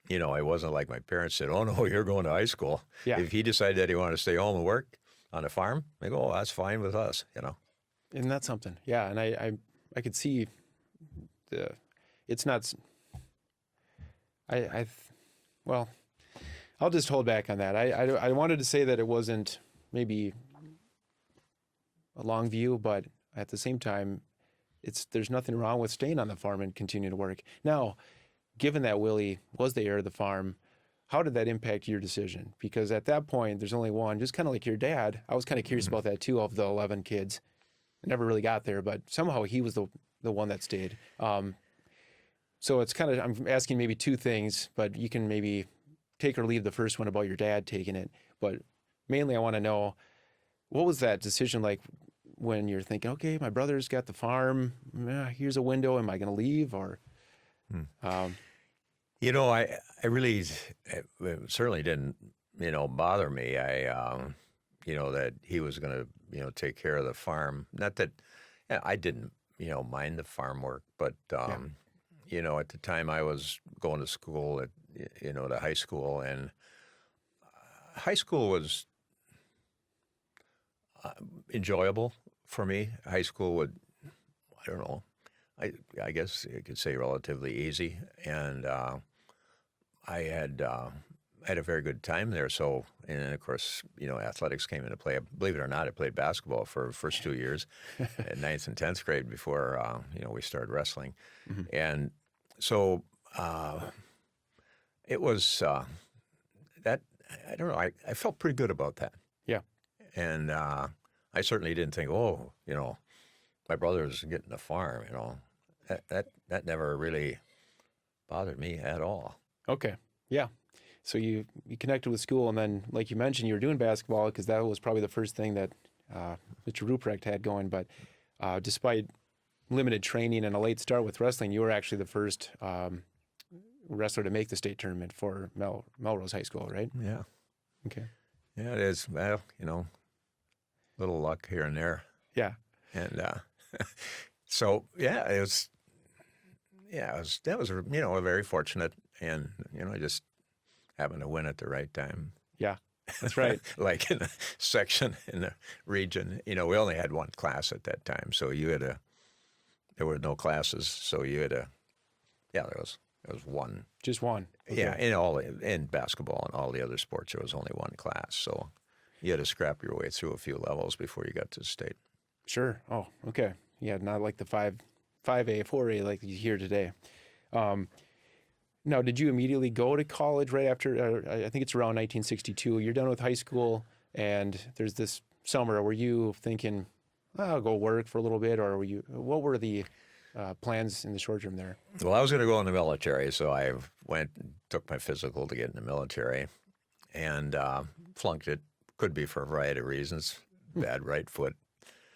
[SPEAKER 2] it wasn't like my parents said, oh, no, you're going to high school.
[SPEAKER 1] Yeah.
[SPEAKER 2] If he decided that he wanted to stay home and work on a farm, they go, oh, that's fine with us,
[SPEAKER 1] Isn't that something? Yeah, and I could see it's not. Well, I'll just hold back on that. I wanted to say that it wasn't maybe a long view, but at the same time, there's nothing wrong with staying on the farm and continuing to work. Now, given that Willie was the heir of the farm, how did that impact your decision? Because at that point, there's only one, just kind of like your dad. I was kind of curious about that too, of the 11 kids. I never really got there, but somehow he was the one that stayed. So it's kind of, I'm asking maybe two things, but you can maybe take or leave the first one about your dad taking it. But mainly I want to know, what was that decision like when you're thinking, okay, my brother's got the farm, here's a window, am I going to leave? Or,
[SPEAKER 2] You know, I really, it certainly didn't, bother me. That he was going to, take care of the farm. Not that I didn't, mind the farm work, but, at the time I was going to school to high school, and high school was enjoyable for me. High school I don't know, I guess you could say relatively easy, and I had a very good time there. So, and then of course, athletics came into play. Believe it or not, I played basketball for the first 2 years, at 9th and 10th grade before we started wrestling, and so it was that I don't know. I felt pretty good about that.
[SPEAKER 1] yeah,
[SPEAKER 2] And I certainly didn't think, my brother's getting a farm. That never really bothered me at all.
[SPEAKER 1] okay, yeah. So you connected with school, and then, like you mentioned, you were doing basketball because that was probably the first thing that Mr. Ruprecht had going. But despite limited training and a late start with wrestling, you were actually the first wrestler to make the state tournament for Melrose High School, right?
[SPEAKER 2] Yeah.
[SPEAKER 1] Okay.
[SPEAKER 2] Yeah, it is. Well, little luck here and there.
[SPEAKER 1] Yeah.
[SPEAKER 2] And so, yeah, it was, that was, very fortunate. And, I just happened to win at the right time.
[SPEAKER 1] Yeah, that's right.
[SPEAKER 2] Like in the section, in the region, we only had one class at that time. So there were no classes. So you had there was one.
[SPEAKER 1] Just one. Okay.
[SPEAKER 2] Yeah, in basketball and all the other sports, there was only one class. So you had to scrap your way through a few levels before you got to state.
[SPEAKER 1] Sure. Oh, okay. Yeah, not like the 5A, 4A like you hear today. Now, did you immediately go to college right after, I think it's around 1962, you're done with high school, and there's this summer. Were you thinking, I'll go work for a little bit, or what were the plans in the short term there?
[SPEAKER 2] Well, I was going to go in the military, so I went and took my physical to get in the military, and flunked it. Could be for a variety of reasons. Bad right foot.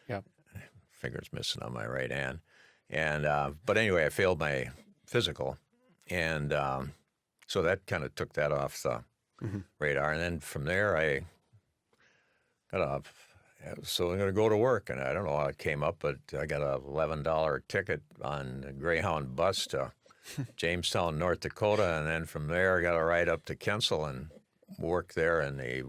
[SPEAKER 1] Yeah.
[SPEAKER 2] Fingers missing on my right hand. And but anyway, I failed my physical, and so that kind of took that off the radar. And then from there, I got off. So I'm going to go to work, and I don't know how it came up, but I got a $11 ticket on a Greyhound bus to Jamestown, North Dakota, and then from there I got a ride up to Kensel and work there in the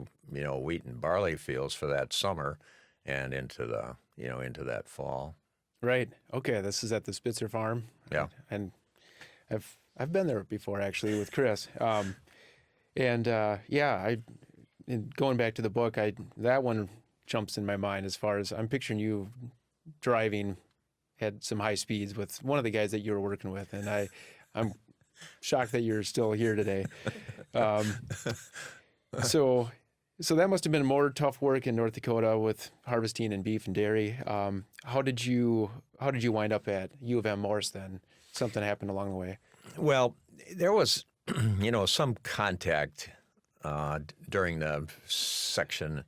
[SPEAKER 2] wheat and barley fields for that summer, and into that fall.
[SPEAKER 1] Right. Okay. This is at the Spitzer Farm.
[SPEAKER 2] Yeah.
[SPEAKER 1] And I've been there before, actually, with Chris. Going back to the book, that one jumps in my mind as far as I'm picturing you driving at some high speeds with one of the guys that you were working with, and I'm shocked that you're still here today. So that must have been more tough work in North Dakota with harvesting and beef and dairy. How did you wind up at U of M Morse then? Something happened along the way.
[SPEAKER 2] Well, there was, some contact during the section,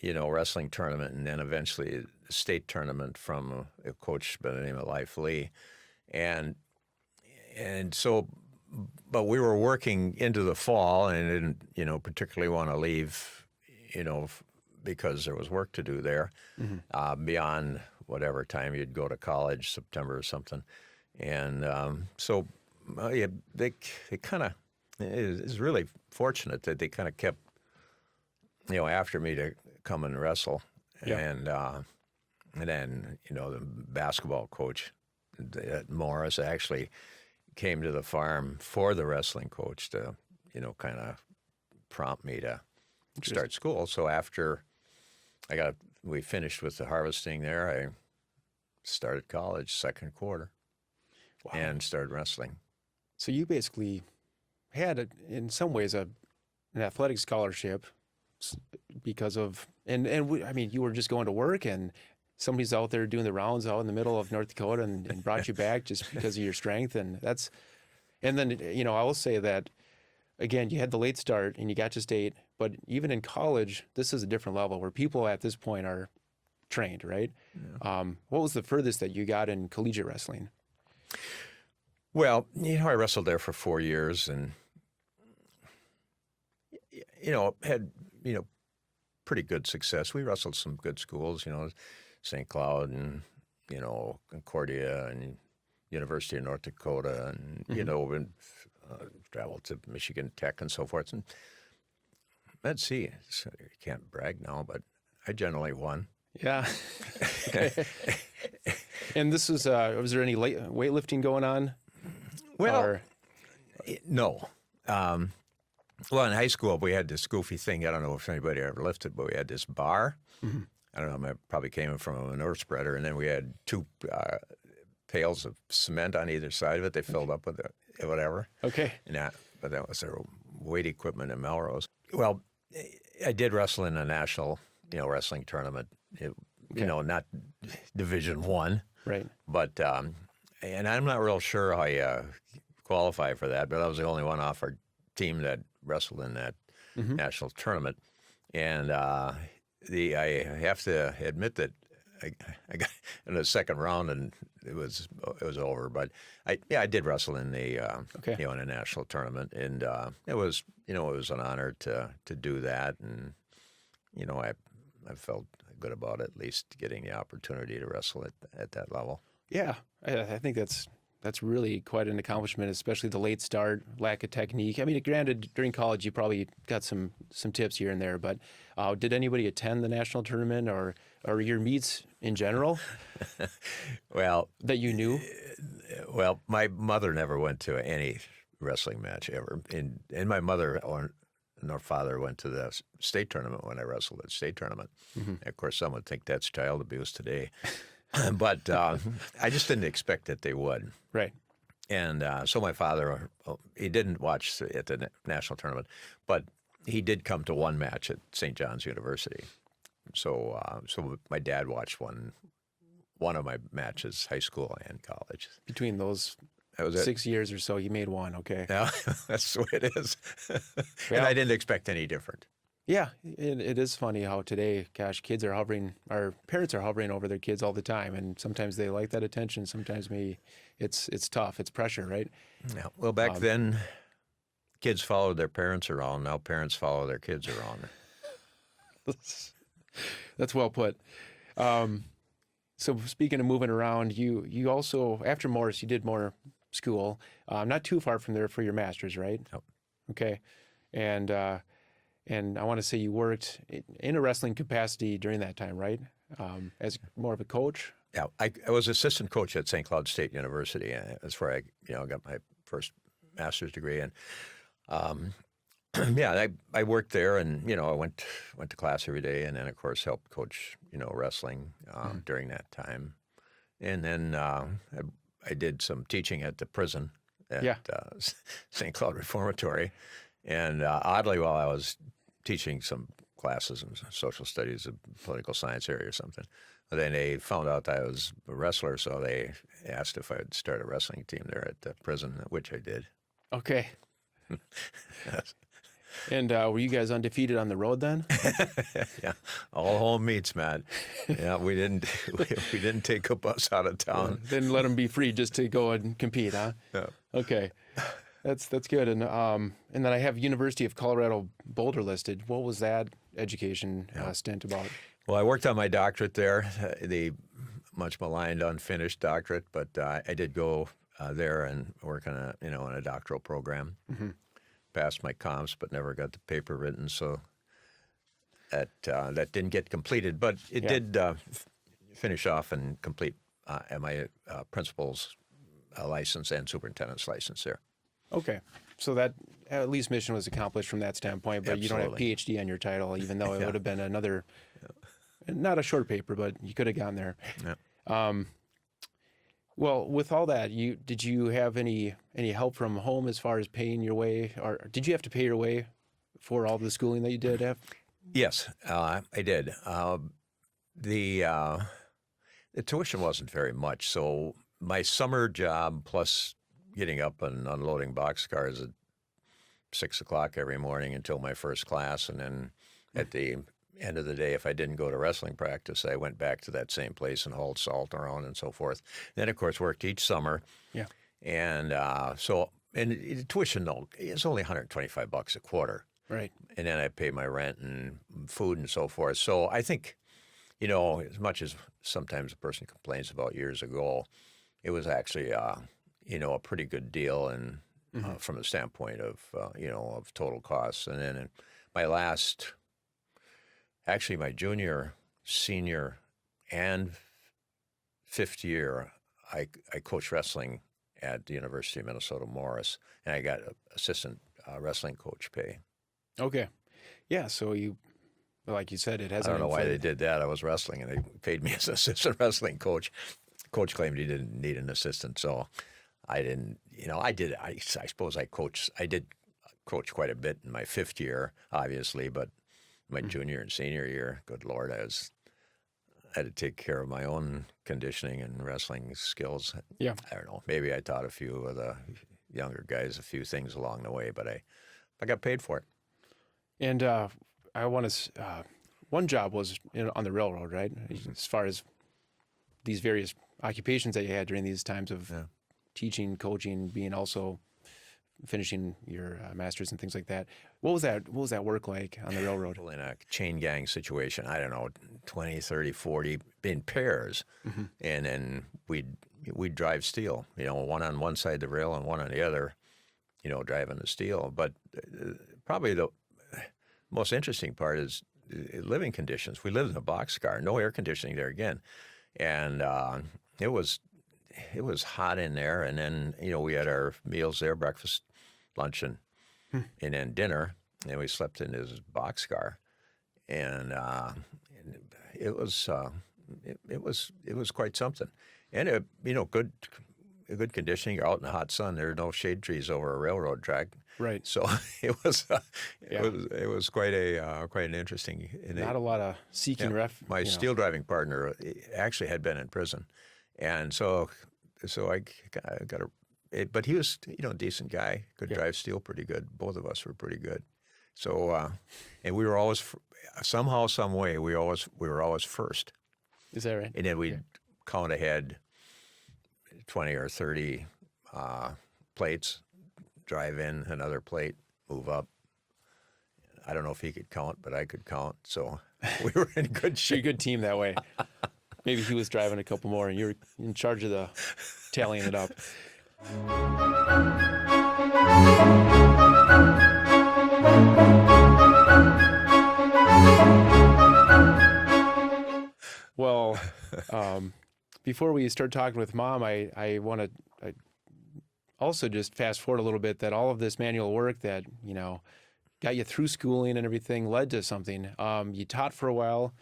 [SPEAKER 2] wrestling tournament, and then eventually a state tournament from a coach by the name of Life Lee, and so. But we were working into the fall, and didn't, particularly want to leave, because there was work to do there, beyond whatever time you'd go to college, September or something. And they kind of, it's really fortunate that they kind of kept, after me to come and wrestle.
[SPEAKER 1] Yeah.
[SPEAKER 2] And then, the basketball coach at Morris actually came to the farm for the wrestling coach to, kind of prompt me to start school. So after we finished with the harvesting there, I started college second quarter
[SPEAKER 1] Wow.
[SPEAKER 2] and started wrestling.
[SPEAKER 1] So you basically had, in some ways, an athletic scholarship because of, I mean, you were just going to work and somebody's out there doing the rounds out in the middle of North Dakota and brought you back just because of your strength. And then, I will say that, again, you had the late start and you got to state, but even in college, this is a different level where people at this point are trained, right? Yeah. What was the furthest that you got in collegiate wrestling?
[SPEAKER 2] Well, I wrestled there for 4 years and, had, pretty good success. We wrestled some good schools, St. Cloud and, Concordia and University of North Dakota and, and traveled to Michigan Tech and so forth. And let's see, so you can't brag now, but I generally won.
[SPEAKER 1] Yeah. And this was there any weightlifting going on?
[SPEAKER 2] Well, no. Well, in high school, we had this goofy thing. I don't know if anybody ever lifted, but we had this bar. Mm-hmm. I don't know, I probably came from a manure spreader, and then we had 2 pails of cement on either side of it. They filled up with whatever.
[SPEAKER 1] Okay.
[SPEAKER 2] But that was their weight equipment in Melrose. Well, I did wrestle in a national, wrestling tournament. Not Division I.
[SPEAKER 1] Right.
[SPEAKER 2] But, and I'm not real sure how you qualify for that, but I was the only one off our team that wrestled in that national tournament. And I have to admit that I got in the second round and it was over. But I did wrestle in the in a national tournament, and it was an honor to do that, and I felt good about at least getting the opportunity to wrestle at that level.
[SPEAKER 1] Yeah, I think that's really quite an accomplishment, especially the late start, lack of technique. I mean, granted, during college you probably got some tips here and there, but did anybody attend the national tournament or your meets in general?
[SPEAKER 2] Well,
[SPEAKER 1] that you knew?
[SPEAKER 2] Well, my mother never went to any wrestling match ever, and my mother and our father went to the state tournament when I wrestled at state tournament. Mm-hmm. Of course, some would think that's child abuse today. But I just didn't expect that they would.
[SPEAKER 1] Right.
[SPEAKER 2] And so my father, he didn't watch at the national tournament, but he did come to one match at St. John's University. So my dad watched one of my matches, high school and college.
[SPEAKER 1] Between those 6 years or so, you made one, okay.
[SPEAKER 2] Yeah, that's the way it is. And I didn't expect any different.
[SPEAKER 1] Yeah, it is funny how today, gosh, our parents are hovering over their kids all the time, and sometimes they like that attention. Sometimes maybe it's tough, it's pressure, right?
[SPEAKER 2] Yeah. Well, back then, kids followed their parents around. Now parents follow their kids around.
[SPEAKER 1] That's well put. So speaking of moving around, you also, after Morris, you did more school, not too far from there for your master's, right?
[SPEAKER 2] Yep. Okay.
[SPEAKER 1] And I want to say you worked in a wrestling capacity during that time, right? As more of a coach?
[SPEAKER 2] Yeah, I was assistant coach at St. Cloud State University. That's where I got my first master's degree. And I worked there, and I went to class every day, and then of course helped coach wrestling during that time. And then I did some teaching at the prison at St. Cloud Reformatory. And oddly, while I was teaching some classes in social studies, a political science area or something, then they found out I was a wrestler, so they asked if I'd start a wrestling team there at the prison, which I did.
[SPEAKER 1] Okay. And were you guys undefeated on the road then?
[SPEAKER 2] Yeah, all home meets, Matt. Yeah, we didn't take a bus out of town.
[SPEAKER 1] Didn't let them be free just to go and compete, huh?
[SPEAKER 2] Yeah.
[SPEAKER 1] Okay. That's good. And then I have University of Colorado Boulder listed. What was that education stint about?
[SPEAKER 2] Well, I worked on my doctorate there, the much maligned unfinished doctorate, but I did go there and work on a doctoral program. Mm-hmm. Passed my comps, but never got the paper written, so that didn't get completed. But it did finish off and complete my principal's license and superintendent's license there.
[SPEAKER 1] Okay. So that at least mission was accomplished from that standpoint, but
[SPEAKER 2] Absolutely.
[SPEAKER 1] You don't have PhD on your title, even though it would have been another, not a short paper, but you could have gone there.
[SPEAKER 2] Yeah.
[SPEAKER 1] Well, with all that, did you have any help from home as far as paying your way, or did you have to pay your way for all the schooling that you did have?
[SPEAKER 2] Yes, I did. The uh, the tuition wasn't very much, so my summer job plus getting up and unloading boxcars at 6 o'clock every morning until my first class, and then at the end of the day, if I didn't go to wrestling practice, I went back to that same place and hauled salt around and so forth. Then, of course, worked each summer,
[SPEAKER 1] Yeah.
[SPEAKER 2] and tuition though is only $125 a quarter,
[SPEAKER 1] Right.
[SPEAKER 2] and then I pay my rent and food and so forth. So I think, as much as sometimes a person complains about years ago, it was actually, a pretty good deal, and from the standpoint of, of total costs. And then in my my junior, senior, and fifth year, I coached wrestling at the University of Minnesota Morris, and I got assistant wrestling coach pay.
[SPEAKER 1] Okay. Yeah. So like you said, it
[SPEAKER 2] I
[SPEAKER 1] hasn't
[SPEAKER 2] don't know why they
[SPEAKER 1] inflated.
[SPEAKER 2] did that. I was wrestling, and they paid me as an assistant wrestling coach. Coach claimed he didn't need an assistant, so I didn't. I did. I suppose I coached. I did coach quite a bit in my fifth year, obviously, but my junior and senior year, good Lord, I had to take care of my own conditioning and wrestling skills.
[SPEAKER 1] Yeah.
[SPEAKER 2] I don't know. Maybe I taught a few of the younger guys a few things along the way, but I got paid for it.
[SPEAKER 1] And I want to. One job was on the railroad, right? As far as these various occupations that you had during these times of teaching, coaching, being also finishing your master's and things like that. What was that work like on the railroad?
[SPEAKER 2] In a chain gang situation, I don't know, 20, 30, 40 in pairs, and then we'd drive steel, one on one side of the rail and one on the other, driving the steel. But probably the most interesting part is living conditions. We lived in a boxcar, no air conditioning there again, and it was hot in there. And then we had our meals there, breakfast, lunch, and then dinner. And we slept in this boxcar, and it was quite something. And good conditioning. You're out in the hot sun. There are no shade trees over a railroad track.
[SPEAKER 1] Right.
[SPEAKER 2] So it was quite an interesting.
[SPEAKER 1] Not a lot of seeking ref.
[SPEAKER 2] My steel driving partner actually had been in prison, and so I got but he was a decent guy, could drive steel pretty good. Both of us were pretty good. So and we were always somehow, some way we were always first.
[SPEAKER 1] Is that right?
[SPEAKER 2] And then we'd count ahead 20 or 30 plates, drive in another plate, move up. I don't know if he could count, but I could count. So we were in good
[SPEAKER 1] You're
[SPEAKER 2] shape.
[SPEAKER 1] a good team that way. Maybe he was driving a couple more and you were in charge of the tallying it up. Well, before we start talking with Mom, I want to also just fast forward a little bit that all of this manual work that, got you through schooling and everything led to something. You taught for a while,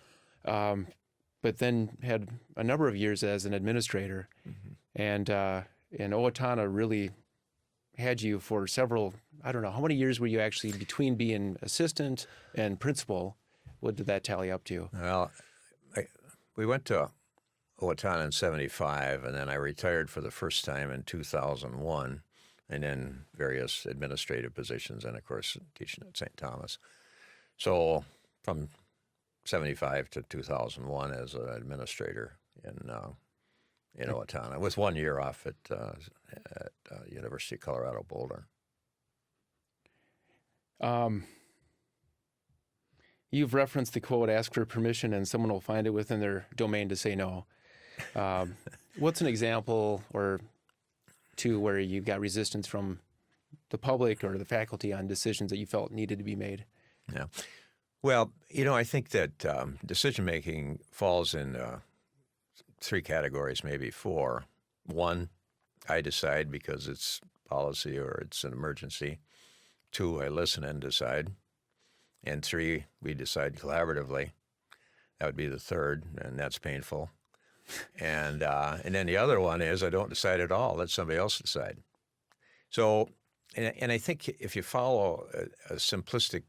[SPEAKER 1] but then had a number of years as an administrator. And Owatonna really had you for several, I don't know, how many years were you actually between being assistant and principal? What did that tally up to?
[SPEAKER 2] Well, we went to Owatonna in 75, and then I retired for the first time in 2001, and then various administrative positions, and of course teaching at St. Thomas. So from 75 to 2001 as an administrator in Owatonna, with 1 year off at University of Colorado Boulder.
[SPEAKER 1] You've referenced the quote, ask for permission and someone will find it within their domain to say no. What's an example or two where you got resistance from the public or the faculty on decisions that you felt needed to be made?
[SPEAKER 2] Yeah. Well, I think that decision-making falls in three categories, maybe four. One, I decide because it's policy or it's an emergency. Two, I listen and decide. And three, we decide collaboratively. That would be the third, and that's painful. And then the other one is I don't decide at all. Let somebody else decide. So, and I think if you follow a simplistic,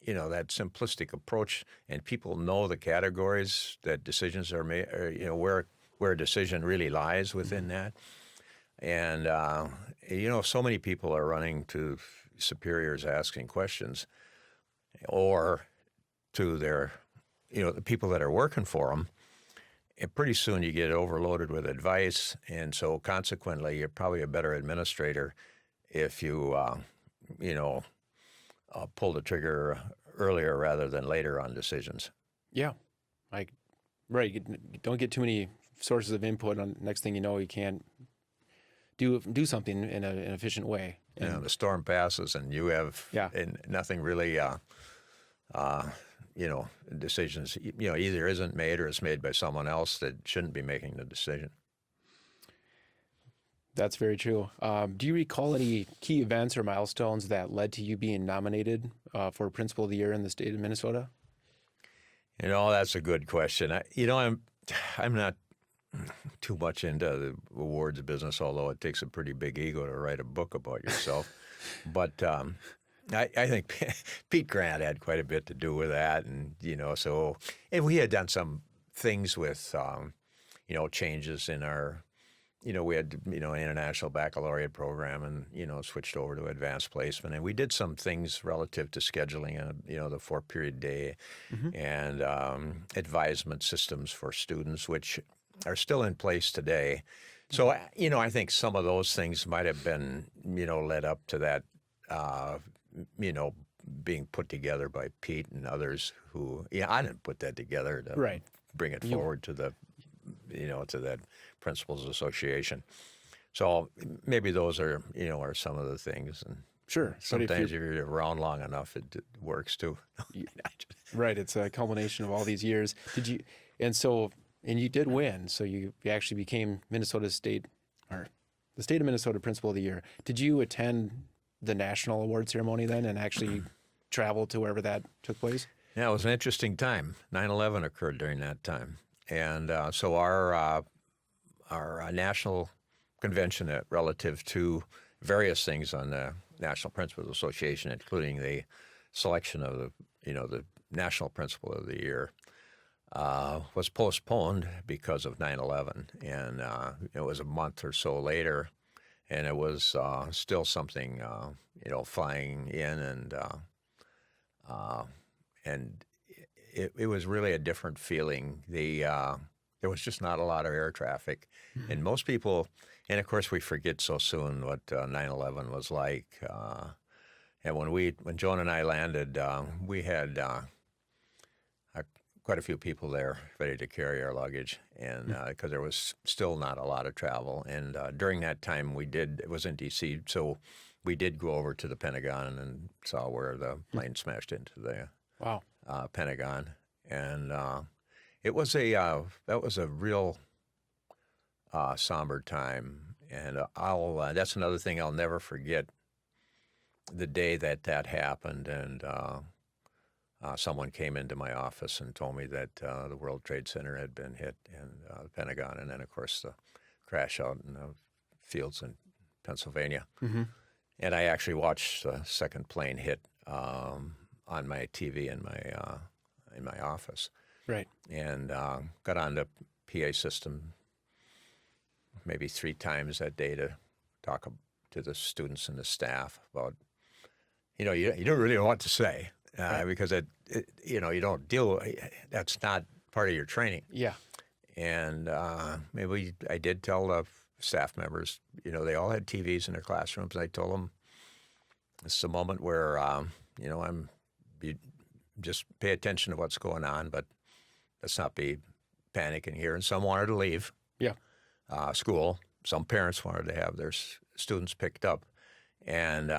[SPEAKER 2] that simplistic approach, and people know the categories that decisions are made, or, where a decision really lies within that. And, so many people are running to superiors asking questions, or to their, the people that are working for them. And pretty soon you get overloaded with advice. And so consequently, you're probably a better administrator if you, pull the trigger earlier rather than later on decisions.
[SPEAKER 1] Yeah, right. You don't get too many sources of input. On next thing you know, you can't do something in an efficient way. And
[SPEAKER 2] The storm passes, and you have and nothing really. Decisions, either isn't made or is made by someone else that shouldn't be making the decision.
[SPEAKER 1] That's very true. Do you recall any key events or milestones that led to you being nominated for Principal of the Year in the state of Minnesota?
[SPEAKER 2] That's a good question. I'm not too much into the awards business, although it takes a pretty big ego to write a book about yourself. But I think Pete Grant had quite a bit to do with that, and and we had done some things with changes in our. We had, an international baccalaureate program and, switched over to advanced placement. And we did some things relative to scheduling, the 4-period day and advisement systems for students, which are still in place today. So, I think some of those things might have been, led up to that, being put together by Pete and others who, I didn't put that together to bring it forward to the, to that Principals Association. So maybe those are, are some of the things. And
[SPEAKER 1] sure.
[SPEAKER 2] Sometimes if you're around long enough, it works too.
[SPEAKER 1] Right. It's a culmination of all these years. And you did win. So you actually became the state of Minnesota Principal of the Year. Did you attend the national award ceremony then and actually travel to wherever that took place?
[SPEAKER 2] Yeah, it was an interesting time. 9/11 occurred during that time. And so our national convention relative to various things on the National Principals Association, including the selection of the National Principal of the Year, was postponed because of 9/11. And it was a month or so later, and it was still something, flying in and it was really a different feeling. There was just not a lot of air traffic. And most people, and of course we forget so soon what 9/11 was like. And when Joan and I landed, we had quite a few people there ready to carry our luggage, and because there was still not a lot of travel. And during that time it was in D.C., so we did go over to the Pentagon and saw where the plane smashed into the Pentagon. And that was a real somber time. And that's another thing I'll never forget. The day that happened, and someone came into my office and told me that the World Trade Center had been hit, and the Pentagon, and then of course the crash out in the fields in Pennsylvania. Mm-hmm. And I actually watched the second plane hit on my TV in my office. Right. And got on the PA system maybe 3 times that day to talk to the students and the staff about, you don't really know what to say because you don't deal. That's not part of your training. Yeah. And maybe I did tell the staff members, they all had TVs in their classrooms. And I told them, this is a moment where, you just pay attention to what's going on, but let's not be panicking here. And some wanted to leave school. Some parents wanted to have their students picked up. And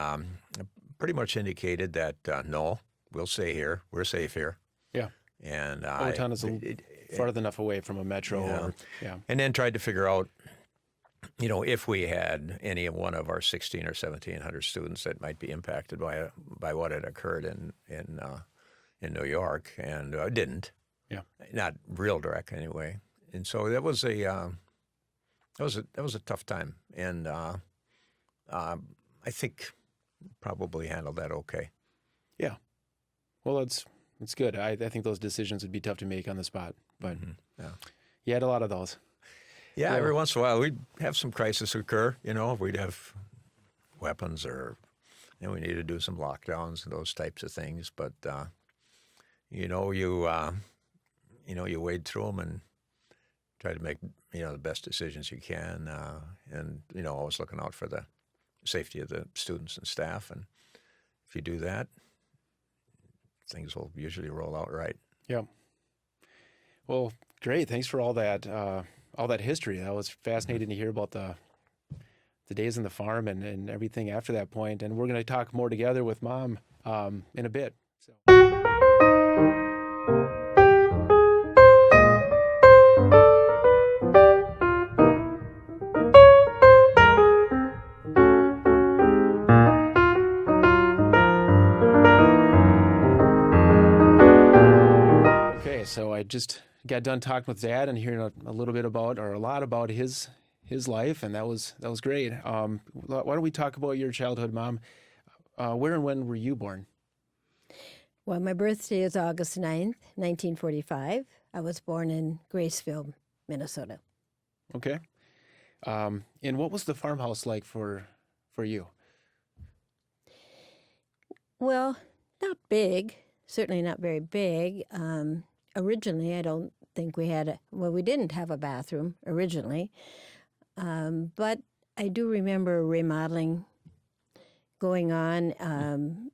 [SPEAKER 2] pretty much indicated that, no, we'll stay here. We're safe here. Yeah. And
[SPEAKER 1] Owatonna is farther enough away from a metro.
[SPEAKER 2] And then tried to figure out, if we had any one of our 1,600 or 1,700 students that might be impacted by what had occurred in New York, and didn't. Yeah. Not real direct anyway. and so that was a tough time, and I think probably handled that okay.
[SPEAKER 1] Yeah. Well, that's good. I think those decisions would be tough to make on the spot, but
[SPEAKER 2] Yeah.
[SPEAKER 1] you had a lot of those.
[SPEAKER 2] Yeah,
[SPEAKER 1] Well-
[SPEAKER 2] every once in a while we'd have some crisis occur. We'd have weapons, or we need to do some lockdowns and those types of things. But you wade through them and try to make the best decisions you can, and always looking out for the safety of the students and staff. And if you do that, things will usually roll out right.
[SPEAKER 1] Yeah. Well, great. Thanks for all that history. That was fascinating to hear about the days on the farm and everything after that point. And we're going to talk more together with Mom in a bit. So. Okay, so I just got done talking with Dad and hearing a little bit about, or a lot about his life, and that was great. Why don't we talk about your childhood, Mom? Where and when were you born?
[SPEAKER 3] Well, my birthday is August 9th, 1945. I was born in Graceville, Minnesota.
[SPEAKER 1] Okay. And what was the farmhouse like for you?
[SPEAKER 3] Well, not big, certainly not very big. Originally, I don't think we we didn't have a bathroom originally. But I do remember remodeling going on,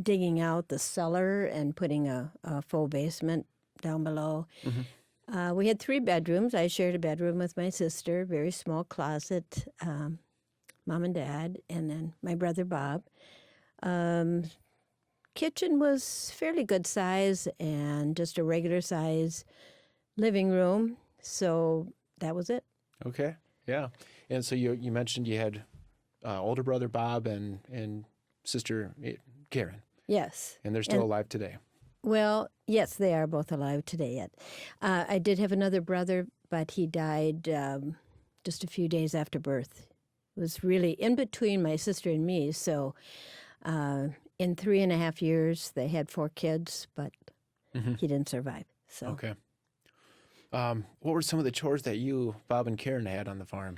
[SPEAKER 3] digging out the cellar and putting a full basement down below.
[SPEAKER 1] Mm-hmm.
[SPEAKER 3] We had 3 bedrooms. I shared a bedroom with my sister, very small closet, Mom and Dad, and then my brother Bob. Kitchen was fairly good size and just a regular size living room. So that was it.
[SPEAKER 1] Okay. Yeah. And so you mentioned you had older brother Bob and sister Karen,
[SPEAKER 3] Yes.
[SPEAKER 1] and they're still
[SPEAKER 3] And-
[SPEAKER 1] alive today.
[SPEAKER 3] Well, yes, they are both alive today yet. I did have another brother, but he died just a few days after birth. It was really in between my sister and me. So in 3.5 years, they had 4 kids, but
[SPEAKER 1] Mm-hmm.
[SPEAKER 3] he didn't survive. So
[SPEAKER 1] Okay. What were some of the chores that you, Bob, and Karen had on the farm?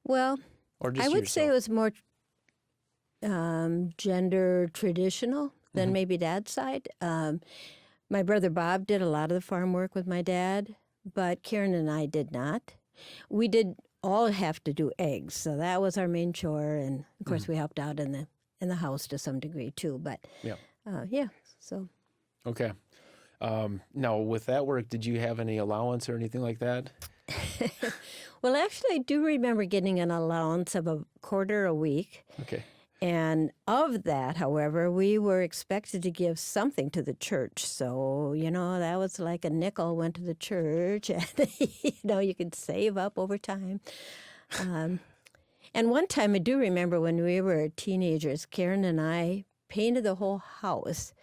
[SPEAKER 3] Well,
[SPEAKER 1] Or just
[SPEAKER 3] I would say it
[SPEAKER 1] yourself?
[SPEAKER 3] was more gender traditional than
[SPEAKER 1] Mhm.
[SPEAKER 3] maybe Dad's side. My brother Bob did a lot of the farm work with my dad, but Karen and I did not. We did all have to do eggs, so that was our main chore, and of course we helped out in the house to some degree too. But
[SPEAKER 1] Yeah.
[SPEAKER 3] yeah, so
[SPEAKER 1] Okay. Now, with that work, did you have any allowance or anything like that?
[SPEAKER 3] well, actually, I do remember getting an allowance of a quarter a week.
[SPEAKER 1] Okay.
[SPEAKER 3] And of that, however, we were expected to give something to the church. So, that was like a nickel went to the church, and, you could save up over time. And one time I do remember when we were teenagers, Karen and I painted the whole house,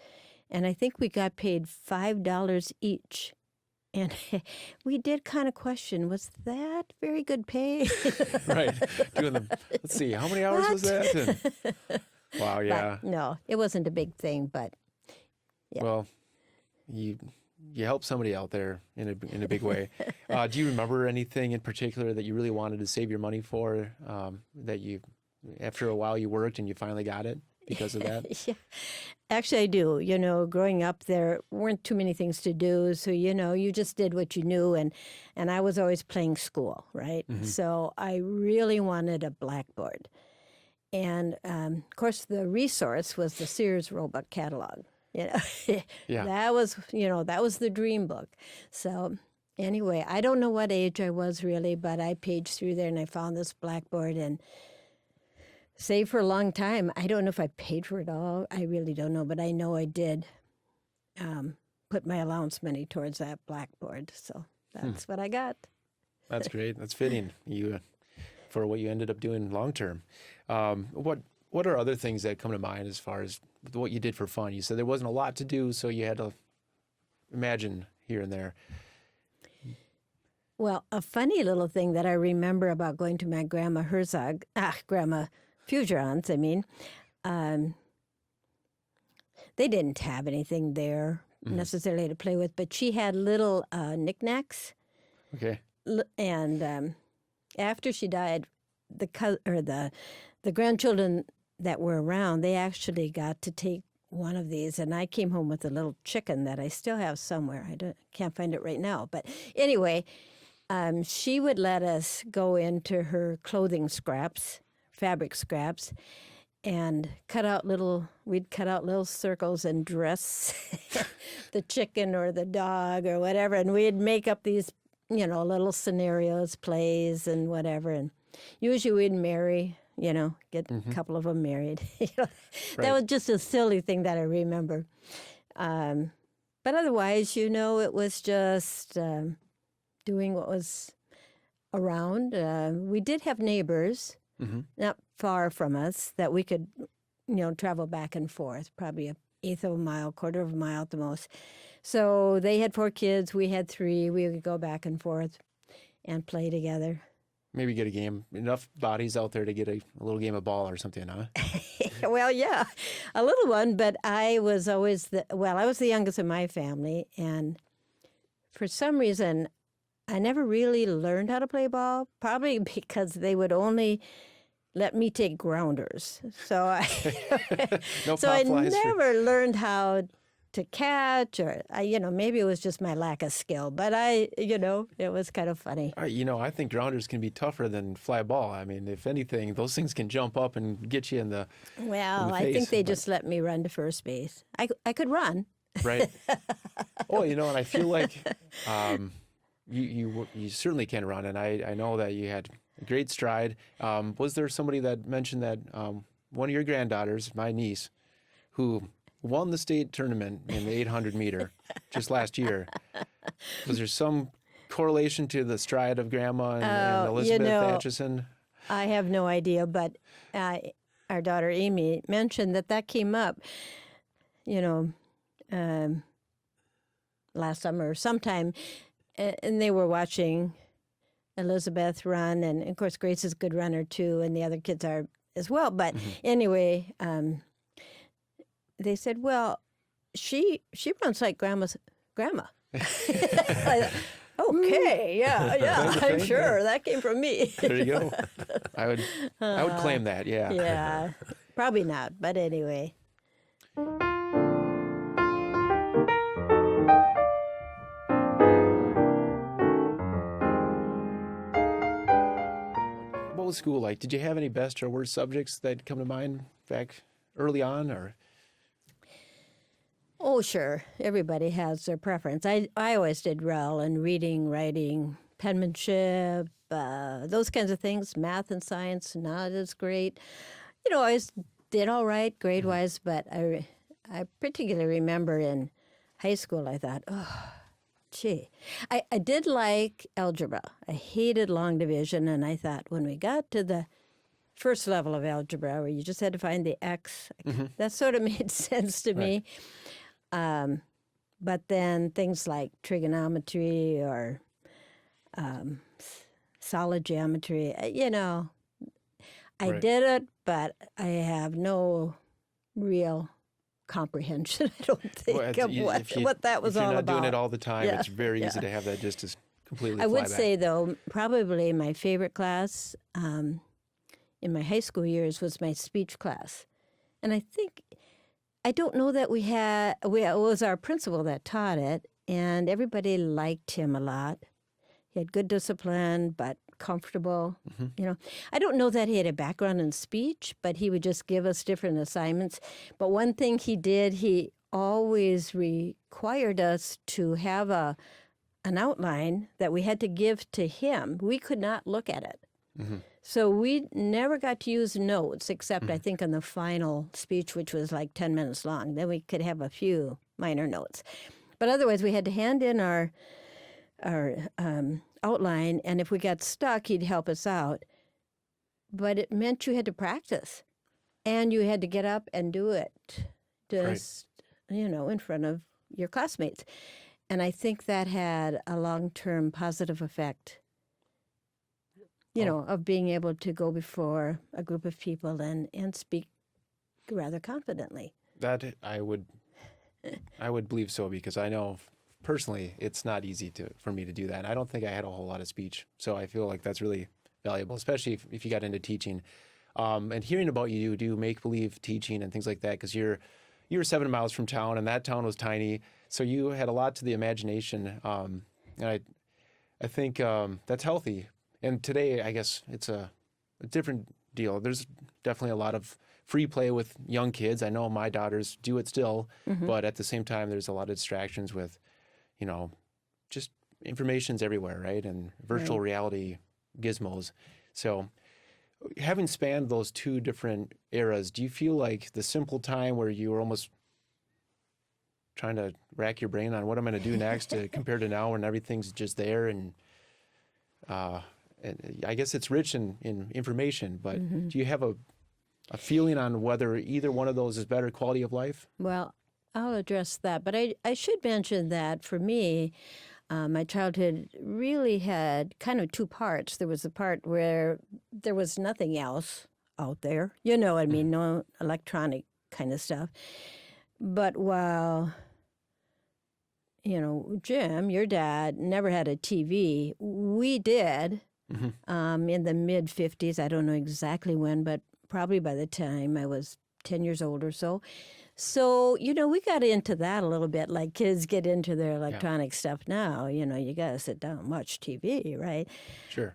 [SPEAKER 3] and I think we got paid $5 each. And we did kind of question, was that very good pay?
[SPEAKER 1] Right. Let's see, how many hours was that? And, wow, yeah.
[SPEAKER 3] But no, it wasn't a big thing, but yeah.
[SPEAKER 1] Well, you helped somebody out there in a big way. Do you remember anything in particular that you really wanted to save your money for, that you, after a while you worked and you finally got it because of that?
[SPEAKER 3] Yeah. Actually, I do. Growing up, there weren't too many things to do. So, you just did what you knew. And I was always playing school, right?
[SPEAKER 1] Mhm.
[SPEAKER 3] So I really wanted a blackboard. And, of course, the resource was the Sears Roebuck catalog.
[SPEAKER 1] Yeah.
[SPEAKER 3] That was the dream book. So anyway, I don't know what age I was really, but I paged through there and I found this blackboard and saved for a long time. I don't know if I paid for it all. I really don't know, but I know I did put my allowance money towards that blackboard. So that's what I got.
[SPEAKER 1] That's great. That's fitting. For what you ended up doing long term. What are other things that come to mind as far as what you did for fun? You said there wasn't a lot to do, so you had to imagine here and there.
[SPEAKER 3] Well, a funny little thing that I remember about going to my grandma Herzog, Grandma Fugeron's, I mean, um, they didn't have anything there necessarily to play with, but she had little knickknacks.
[SPEAKER 1] Okay.
[SPEAKER 3] And after she died, the grandchildren that were around, they actually got to take one of these, and I came home with a little chicken that I still have somewhere. Can't find it right now, but anyway, she would let us go into her clothing scraps, fabric scraps, and we'd cut out little circles and dress the chicken or the dog or whatever, and we'd make up these, little scenarios, plays, and whatever, and usually we'd marry. Get a couple of them married. That was just a silly thing that I remember. But otherwise, it was just doing what was around. We did have neighbors not far from us that we could, travel back and forth, probably 1/8 of a mile, 1/4 of a mile at the most. So they had 4 kids, we had 3. We would go back and forth and play together.
[SPEAKER 1] Maybe get a game. Enough bodies out there to get a little game of ball or something, huh?
[SPEAKER 3] Well, yeah, a little one, but I was always I was the youngest in my family, and for some reason, I never really learned how to play ball, probably because they would only let me take grounders. So I,
[SPEAKER 1] No
[SPEAKER 3] so
[SPEAKER 1] pop
[SPEAKER 3] I
[SPEAKER 1] flies
[SPEAKER 3] never learned how to catch, or maybe it was just my lack of skill, but it was kind of funny.
[SPEAKER 1] I think grounders can be tougher than fly ball. I mean, if anything, those things can jump up and get you in the
[SPEAKER 3] Well,
[SPEAKER 1] in the
[SPEAKER 3] I think
[SPEAKER 1] face,
[SPEAKER 3] they
[SPEAKER 1] but-
[SPEAKER 3] just let me run to first base. I could run.
[SPEAKER 1] Right. And I feel like you certainly can run, and I know that you had a great stride. Was there somebody that mentioned that one of your granddaughters, my niece, who won the state tournament in the 800 meter just last year? Was there some correlation to the stride of Grandma and Elizabeth Atchison?
[SPEAKER 3] I have no idea, but our daughter Amy mentioned that came up, last summer or sometime, and they were watching Elizabeth run, and of course Grace is a good runner too, and the other kids are as well. But anyway, they said, "Well, she runs like Grandma's grandma." Okay, yeah, I'm sure that came from me.
[SPEAKER 1] There you go. I would claim that. Yeah.
[SPEAKER 3] Yeah, probably not, but anyway.
[SPEAKER 1] What was school like? Did you have any best or worst subjects that come to mind back early on, or?
[SPEAKER 3] Oh, sure. Everybody has their preference. I always did well in reading, writing, penmanship, those kinds of things. Math and science, not as great. I always did all right grade-wise, but I particularly remember in high school, I thought, oh, gee. I did like algebra. I hated long division, and I thought when we got to the first level of algebra where you just had to find the x, that sort of made sense to me. But then things like trigonometry or solid geometry, I did it, but I have no real comprehension, I don't think, of what that was all about.
[SPEAKER 1] If you're not doing it all the time, it's very easy to have that just as completely
[SPEAKER 3] I would
[SPEAKER 1] fly back.
[SPEAKER 3] say, though, probably my favorite class in my high school years was my speech class. And I don't know that it was our principal that taught it, and everybody liked him a lot. He had good discipline, but comfortable. I don't know that he had a background in speech, but he would just give us different assignments. But one thing he did, he always required us to have an outline that we had to give to him. We could not look at it. So we never got to use notes, except I think on the final speech, which was like 10 minutes long. Then we could have a few minor notes. But otherwise, we had to hand in our outline, and if we got stuck, he'd help us out. But it meant you had to practice, and you had to get up and do it just, in front of your classmates. And I think that had a long-term positive effect, you know, of being able to go before a group of people and speak rather confidently.
[SPEAKER 1] That I would believe so, because I know personally it's not easy for me to do that. And I don't think I had a whole lot of speech, so I feel like that's really valuable, especially if you got into teaching. And hearing about you do make believe teaching and things like that, because you're 7 miles from town, and that town was tiny, so you had a lot to the imagination. And I think that's healthy. And today, I guess it's a different deal. There's definitely a lot of free play with young kids. I know my daughters do it still, but at the same time, there's a lot of distractions with, you know, just information's everywhere, right? And virtual reality gizmos. So having spanned those two different eras, do you feel like the simple time where you were almost trying to rack your brain on what I'm going to do next compared to now when everything's just there, and I guess it's rich in information, but do you have a feeling on whether either one of those is better quality of life?
[SPEAKER 3] Well, I'll address that, but I should mention that for me, my childhood really had kind of two parts. There was the part where there was nothing else out there, you know, I mean, no electronic kind of stuff. But while, you know, Jim, your dad, never had a TV, we did in the mid-50s. I don't know exactly when, but probably by the time I was 10 years old or so. So, you know, we got into that a little bit, like kids get into their electronic stuff now. You know, you got to sit down and watch TV, right?
[SPEAKER 1] Sure.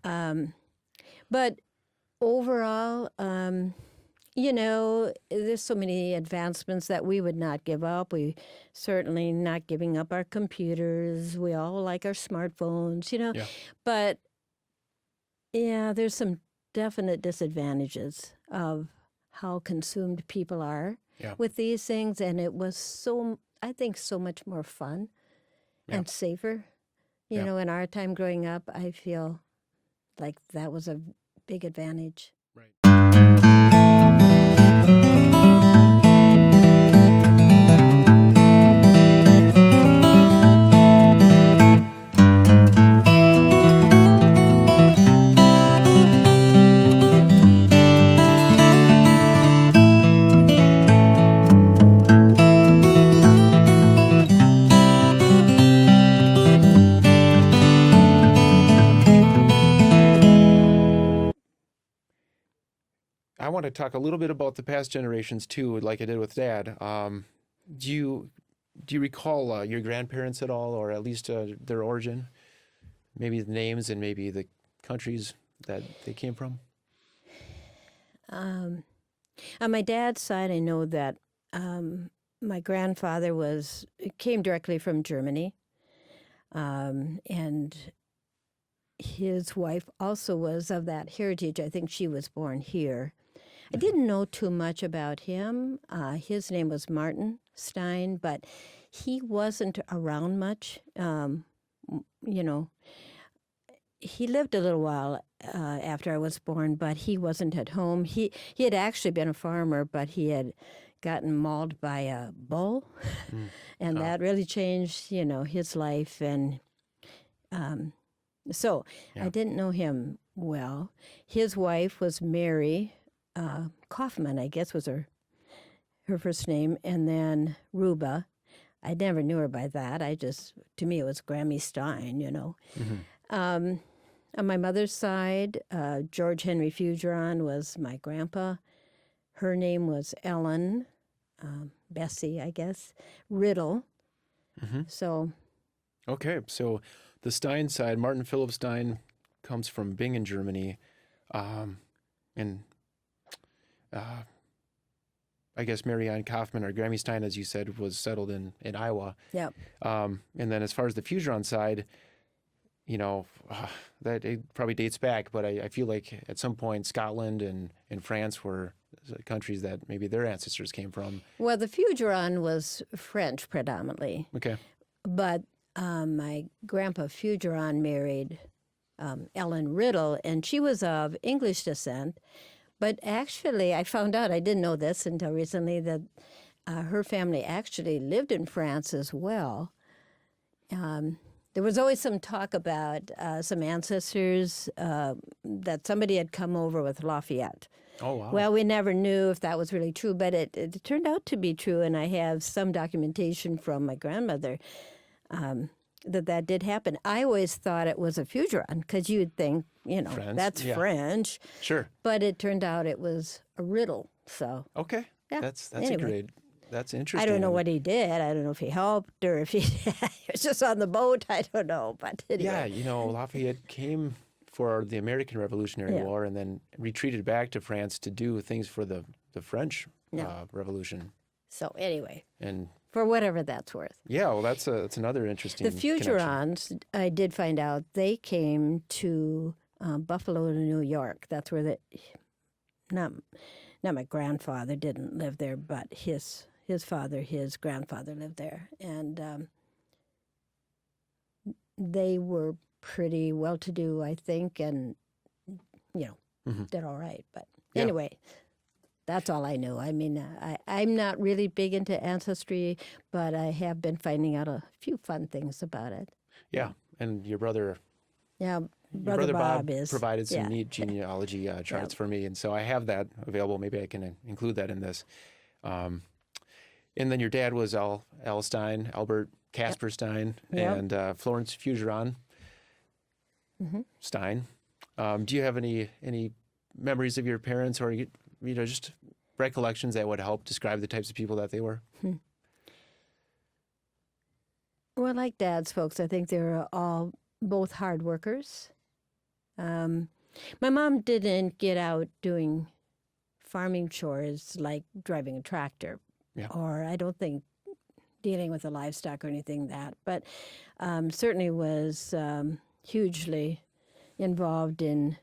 [SPEAKER 3] But overall, you know, there's so many advancements that we would not give up. We certainly not giving up our computers. We all like our smartphones, you know.
[SPEAKER 1] Yeah.
[SPEAKER 3] But, yeah, there's some definite disadvantages of how consumed people are with these things. And it was so, I think, so much more fun and safer. You know, in our time growing up, I feel like that was a big advantage.
[SPEAKER 1] Right. I want to talk a little bit about the past generations too, like I did with Dad. Do you recall your grandparents at all, or at least their origin? Maybe the names and maybe the countries that they came from?
[SPEAKER 3] On my dad's side, I know that my grandfather came directly from Germany, and his wife also was of that heritage. I think she was born here. I didn't know too much about him. His name was Martin Stein, but he wasn't around much. You know, he lived a little while after I was born, but he wasn't at home. He had actually been a farmer, but he had gotten mauled by a bull, and that really changed, you know, his life. And so I didn't know him well. His wife was Mary Kaufman, I guess was her first name, and then Ruba. I never knew her by that. To me, it was Grammy Stein, you know. On my mother's side, George Henry Fugeron was my grandpa. Her name was Ellen, Bessie, I guess, Riddle. So.
[SPEAKER 1] Okay, so the Stein side, Martin Philipp Stein, comes from Bingen, Germany, and I guess Marianne Kaufman, or Grammy Stein, as you said, was settled in Iowa.
[SPEAKER 3] Yeah.
[SPEAKER 1] And then as far as the Fugeron side, you know, that it probably dates back, but I feel like at some point Scotland and France were countries that maybe their ancestors came from.
[SPEAKER 3] Well, the Fugeron was French predominantly.
[SPEAKER 1] Okay.
[SPEAKER 3] But my grandpa Fugeron married Ellen Riddle, and she was of English descent. But actually, I found out, I didn't know this until recently, that her family actually lived in France as well. there was always some talk about some ancestors that somebody had come over with Lafayette.
[SPEAKER 1] Oh, wow.
[SPEAKER 3] Well, we never knew if that was really true, but it turned out to be true, and I have some documentation from my grandmother that did happen. I always thought it was a Fugeron because you'd think,
[SPEAKER 1] French,
[SPEAKER 3] that's
[SPEAKER 1] yeah.
[SPEAKER 3] French,
[SPEAKER 1] Sure.
[SPEAKER 3] but it turned out it was a riddle. So
[SPEAKER 1] Okay.
[SPEAKER 3] Yeah.
[SPEAKER 1] That's
[SPEAKER 3] Anyway.
[SPEAKER 1] that's interesting.
[SPEAKER 3] I don't know what he did. I don't know if he helped or if he was just on the boat. I don't know, but anyway.
[SPEAKER 1] Yeah, Lafayette came for the American Revolutionary
[SPEAKER 3] Yeah.
[SPEAKER 1] War and then retreated back to France to do things for the French
[SPEAKER 3] Yeah.
[SPEAKER 1] Revolution.
[SPEAKER 3] So anyway,
[SPEAKER 1] And
[SPEAKER 3] for whatever that's worth.
[SPEAKER 1] yeah, well, that's another interesting
[SPEAKER 3] The
[SPEAKER 1] connection.
[SPEAKER 3] Fugerons, I did find out, they came to Buffalo, New York. That's where not my grandfather didn't live there, but his father, his grandfather lived there. And they were pretty well-to-do, I think, and, did all right. But
[SPEAKER 1] Yeah.
[SPEAKER 3] anyway, that's all I knew. I mean, I'm not really big into ancestry, but I have been finding out a few fun things about it.
[SPEAKER 1] Yeah, and your brother
[SPEAKER 3] Yeah,
[SPEAKER 1] Your
[SPEAKER 3] Brother Bob is
[SPEAKER 1] provided some
[SPEAKER 3] yeah.
[SPEAKER 1] neat genealogy charts for me, and so I have that available. Maybe I can include that in this. And then your dad was Al Stein, Albert Casper Stein,
[SPEAKER 3] Yep.
[SPEAKER 1] and Florence Fugeron Stein. Do you have any memories of your parents, or just recollections that would help describe the types of people that they were?
[SPEAKER 3] Well, like Dad's folks, I think they were all both hard workers. My mom didn't get out doing farming chores like driving a tractor,
[SPEAKER 1] Yeah.
[SPEAKER 3] or I don't think dealing with the livestock or anything that, but certainly was hugely involved in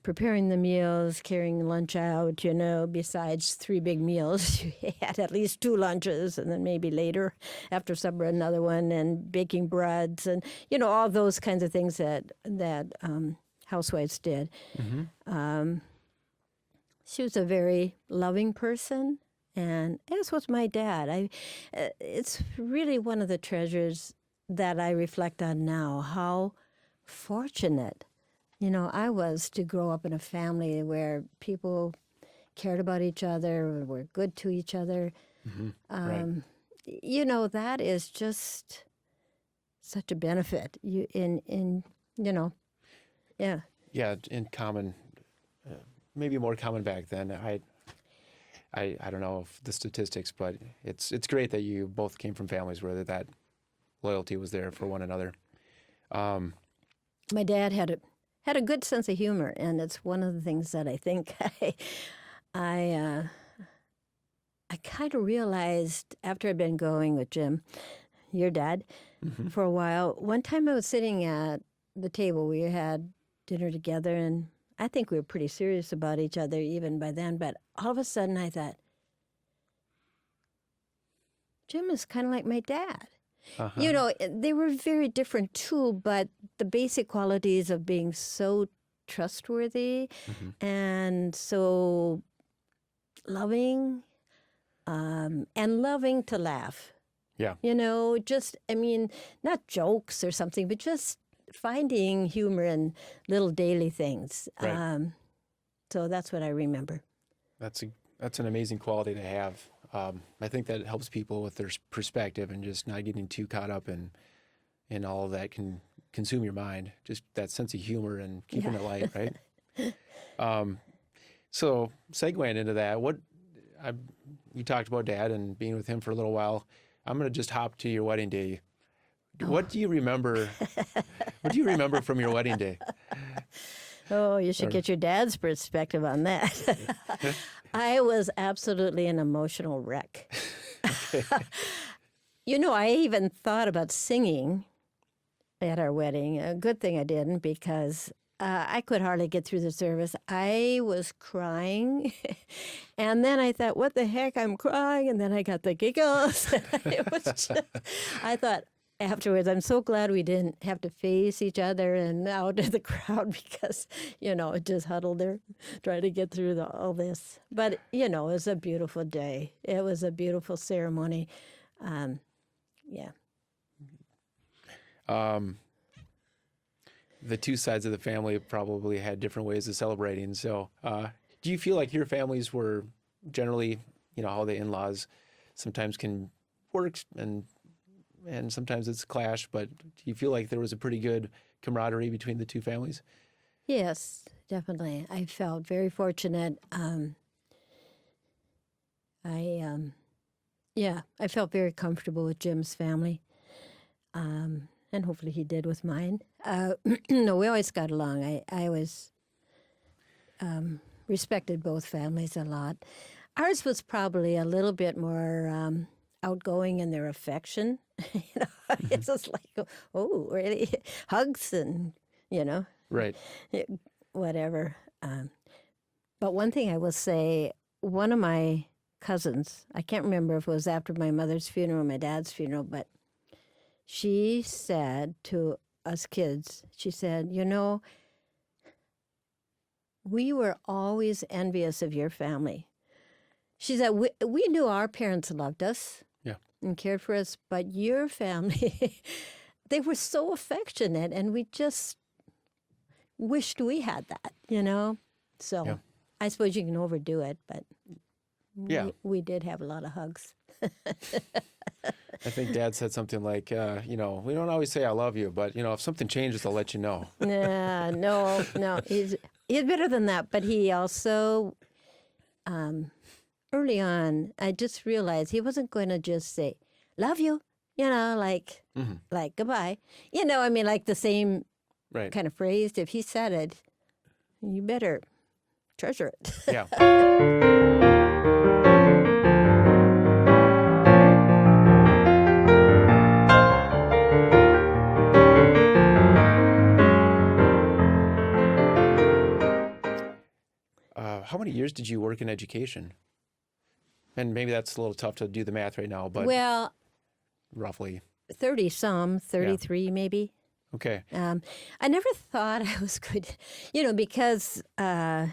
[SPEAKER 3] preparing the meals, carrying lunch out, besides 3 big meals. You had at least 2 lunches, and then maybe later after supper another one, and baking breads, and, all those kinds of things that housewives did. She was a very loving person, and as was my dad. It's really one of the treasures that I reflect on now, how fortunate I was to grow up in a family where people cared about each other, were good to each other.
[SPEAKER 1] Right.
[SPEAKER 3] That is just such a benefit. Yeah.
[SPEAKER 1] Yeah, in common, maybe more common back then. I don't know if the statistics, but it's great that you both came from families where that loyalty was there for one another.
[SPEAKER 3] My dad had a good sense of humor, and it's one of the things that I think I kind of realized after I'd been going with Jim, your dad, for a while. One time I was sitting at the table. We had dinner together, and I think we were pretty serious about each other even by then. But all of a sudden I thought, Jim is kind of like my dad. They were very different too, but the basic qualities of being so trustworthy and so loving, and loving to laugh.
[SPEAKER 1] Yeah.
[SPEAKER 3] Not jokes or something, but just finding humor in little daily things.
[SPEAKER 1] Right.
[SPEAKER 3] So that's what I remember.
[SPEAKER 1] That's an amazing quality to have. I think that helps people with their perspective and just not getting too caught up in all of that can consume your mind. Just that sense of humor and keeping it light, right? So segueing into that, you talked about Dad and being with him for a little while. I'm going to just hop to your wedding day. What do you remember? What do you remember from your wedding day?
[SPEAKER 3] Oh, you should get your dad's perspective on that. I was absolutely an emotional wreck. I even thought about singing at our wedding. A good thing I didn't, because I could hardly get through the service. I was crying. And then I thought, what the heck, I'm crying. And then I got the giggles. I thought, afterwards, I'm so glad we didn't have to face each other and out of the crowd, because, it just huddled there trying to get through all this. But, it was a beautiful day. It was a beautiful ceremony. Yeah.
[SPEAKER 1] the two sides of the family probably had different ways of celebrating. So, do you feel like your families were generally, how the in-laws sometimes can work and sometimes it's clash, but do you feel like there was a pretty good camaraderie between the two families?
[SPEAKER 3] Yes, definitely. I felt very fortunate. I felt very comfortable with Jim's family, and hopefully he did with mine. No, we always got along. I always respected both families a lot. Ours was probably a little bit more outgoing in their affection. It's just like, oh, really? Hugs and,
[SPEAKER 1] Right.
[SPEAKER 3] whatever. But one thing I will say, one of my cousins, I can't remember if it was after my mother's funeral or my dad's funeral, but she said to us kids, she said, we were always envious of your family. She said, we knew our parents loved us and cared for us, but your family, they were so affectionate, and we just wished we had that, So
[SPEAKER 1] Yeah.
[SPEAKER 3] I suppose you can overdo it, but
[SPEAKER 1] Yeah.
[SPEAKER 3] we did have a lot of hugs.
[SPEAKER 1] I think Dad said something like, we don't always say I love you, but, if something changes, I'll let you know.
[SPEAKER 3] Nah, no. He's better than that, but he also, early on, I just realized he wasn't going to just say, love you, like goodbye. Like the same
[SPEAKER 1] Right.
[SPEAKER 3] kind of phrase. If he said it, you better treasure it.
[SPEAKER 1] Yeah. How many years did you work in education? And maybe that's a little tough to do the math right now, but
[SPEAKER 3] Well,
[SPEAKER 1] roughly.
[SPEAKER 3] 30-some, 33 maybe.
[SPEAKER 1] Okay.
[SPEAKER 3] I never thought I was good, because I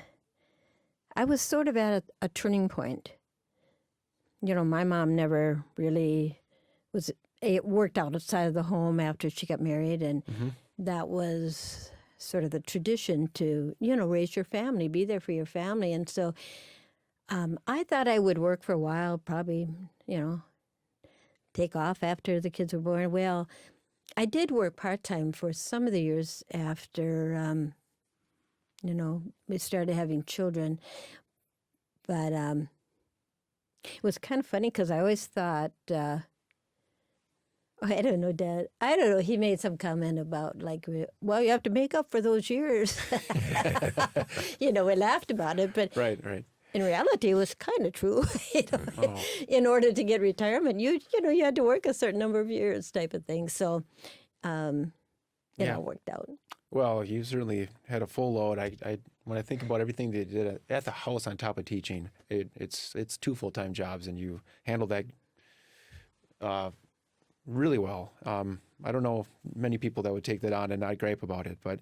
[SPEAKER 3] was sort of at a turning point. My mom never really worked outside of the home after she got married, and that was sort of the tradition to, raise your family, be there for your family. And so I thought I would work for a while, probably, take off after the kids were born. Well, I did work part-time for some of the years after, we started having children. But it was kind of funny because I always thought, I don't know, Dad. I don't know. He made some comment about, well, you have to make up for those years. We laughed about it, but
[SPEAKER 1] Right.
[SPEAKER 3] in reality, it was kind of true. In order to get retirement, you had to work a certain number of years, type of thing. So, it all worked out.
[SPEAKER 1] Well, you certainly had a full load. I when I think about everything they did at the house on top of teaching, it's two full-time jobs, and you handled that really well. I don't know many people that would take that on and not gripe about it. But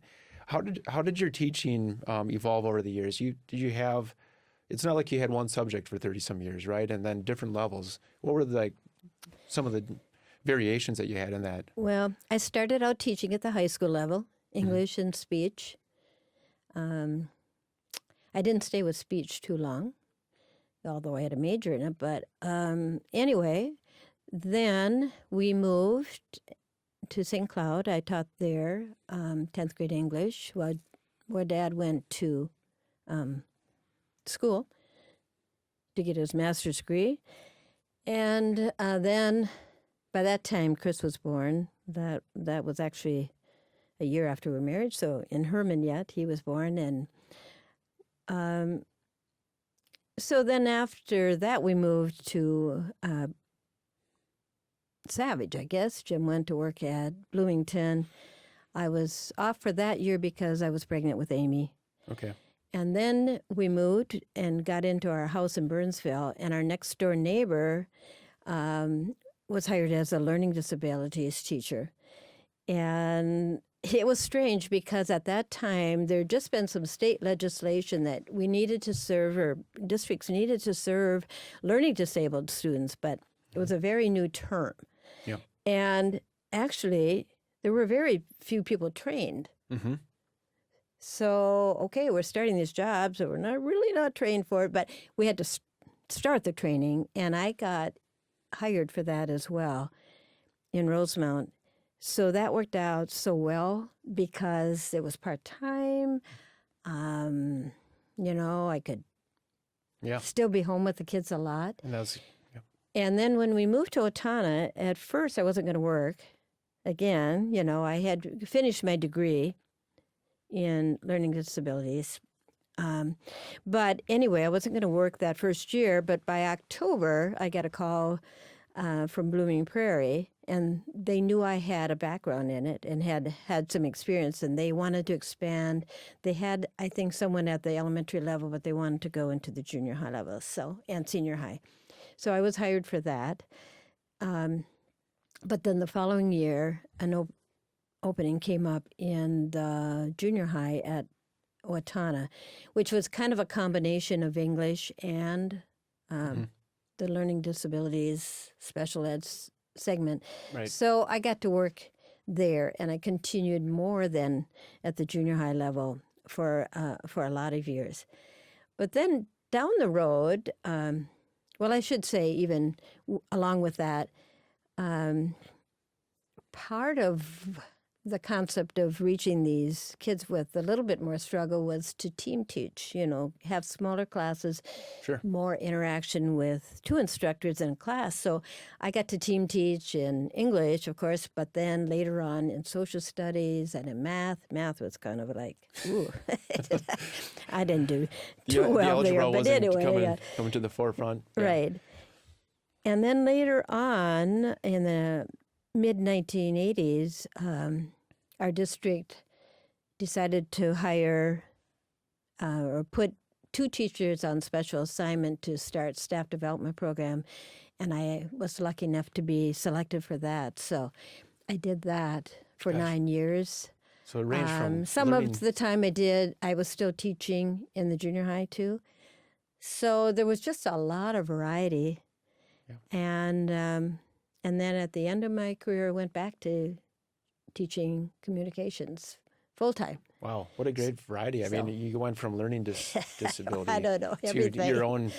[SPEAKER 1] how did your teaching evolve over the years? Did you have? It's not like you had one subject for 30-some years, right? And then different levels. What were some of the variations that you had in that?
[SPEAKER 3] Well, I started out teaching at the high school level, English and speech. I didn't stay with speech too long, although I had a major in it. But anyway, then we moved to St. Cloud. I taught there 10th grade English, where Dad went to school to get his master's degree. And then by that time, Chris was born. That was actually a year after we were married. So in Herman yet, he was born. And so then after that, we moved to Savage, I guess. Jim went to work at Bloomington. I was off for that year because I was pregnant with Amy.
[SPEAKER 1] Okay.
[SPEAKER 3] And then we moved and got into our house in Burnsville, and our next door neighbor was hired as a learning disabilities teacher. And it was strange because at that time, there had just been some state legislation that we needed to serve, or districts needed to serve learning disabled students, but it was a very new term.
[SPEAKER 1] Yeah.
[SPEAKER 3] And actually, there were very few people trained.
[SPEAKER 1] Mm-hmm.
[SPEAKER 3] So, okay, we're starting these jobs, so we're not trained for it, but we had to start the training, and I got hired for that as well in Rosemount. So that worked out so well because it was part-time. I could
[SPEAKER 1] Yeah.
[SPEAKER 3] still be home with the kids a lot.
[SPEAKER 1] And that was, yeah.
[SPEAKER 3] And then when we moved to Otana, at first I wasn't going to work. Again, I had finished my degree in learning disabilities. But anyway, I wasn't going to work that first year. But by October, I got a call from Blooming Prairie, and they knew I had a background in it and had some experience, and they wanted to expand. They had, I think, someone at the elementary level, but they wanted to go into the junior high level, and senior high. So I was hired for that. But then the following year, an opening came up in the junior high at Owatonna, which was kind of a combination of English and the learning disabilities special ed segment.
[SPEAKER 1] Right.
[SPEAKER 3] So I got to work there, and I continued more than at the junior high level for a lot of years. But then down the road, I should say even along with that, part of the concept of reaching these kids with a little bit more struggle was to team teach, have smaller classes,
[SPEAKER 1] Sure.
[SPEAKER 3] more interaction with two instructors in a class. So I got to team teach in English, of course, but then later on in social studies and in math. Math was kind of like, ooh, I didn't do too well
[SPEAKER 1] the
[SPEAKER 3] there.
[SPEAKER 1] algebra
[SPEAKER 3] But
[SPEAKER 1] wasn't
[SPEAKER 3] anyway,
[SPEAKER 1] coming to the forefront. Yeah.
[SPEAKER 3] right. And then later on in the mid-1980s, our district decided to hire or put 2 teachers on special assignment to start staff development program, and I was lucky enough to be selected for that. So I did that for 9 years.
[SPEAKER 1] So it ranged from
[SPEAKER 3] some
[SPEAKER 1] learning.
[SPEAKER 3] of the time I was still teaching in the junior high too. So there was just a lot of variety.
[SPEAKER 1] Yeah.
[SPEAKER 3] And then at the end of my career, I went back to teaching communications full-time.
[SPEAKER 1] Wow, what a great variety. I mean, you went from learning disability
[SPEAKER 3] I don't know,
[SPEAKER 1] to
[SPEAKER 3] everything.
[SPEAKER 1] your own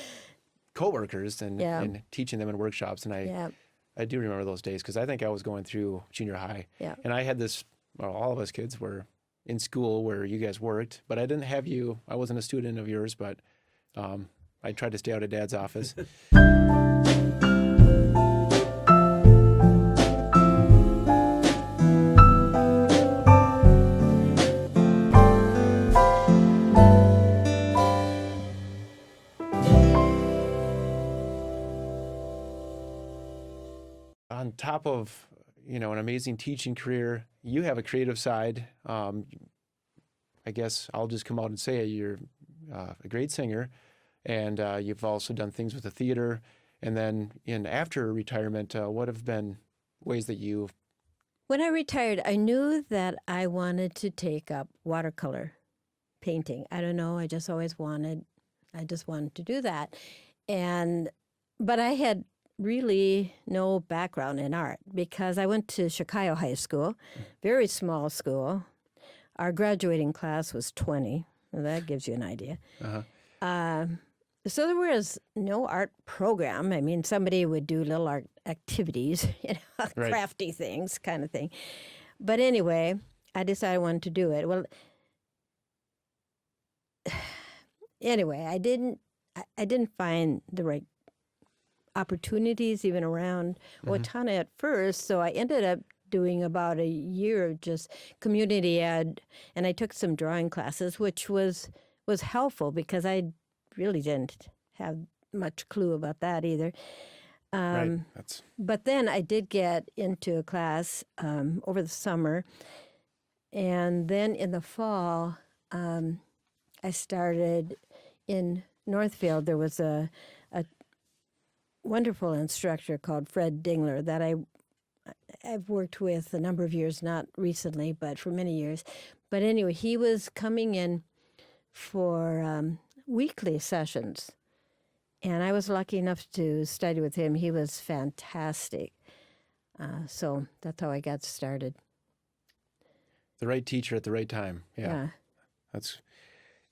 [SPEAKER 1] coworkers and,
[SPEAKER 3] Yeah.
[SPEAKER 1] and teaching them in workshops. And I do remember those days because I think I was going through junior high.
[SPEAKER 3] Yeah.
[SPEAKER 1] And I had this, all of us kids were in school where you guys worked, but I didn't have you. I wasn't a student of yours, but I tried to stay out of Dad's office. On top of, an amazing teaching career, you have a creative side. I guess I'll just come out and say it. You're a great singer, and you've also done things with the theater. And then after retirement, what have been ways that you...
[SPEAKER 3] When I retired, I knew that I wanted to take up watercolor painting. I don't know, I just wanted to do that. But I had really no background in art because I went to Chicago High School, very small school. Our graduating class was 20. Well, that gives you an idea. So there was no art program. I mean, somebody would do little art activities,
[SPEAKER 1] Right.
[SPEAKER 3] crafty things kind of thing. But anyway, I decided I wanted to do it. Well, anyway, I didn't find the right opportunities even around Owatonna at first, so I ended up doing about a year of just community ed, and I took some drawing classes, which was helpful because I really didn't have much clue about that either.
[SPEAKER 1] Right.
[SPEAKER 3] But then I did get into a class over the summer, and then in the fall, I started in Northfield. There was a wonderful instructor called Fred Dingler that I've worked with a number of years, not recently, but for many years. But anyway, he was coming in for weekly sessions, and I was lucky enough to study with him. He was fantastic. So that's how I got started.
[SPEAKER 1] The right teacher at the right time.
[SPEAKER 3] Yeah.
[SPEAKER 1] That's,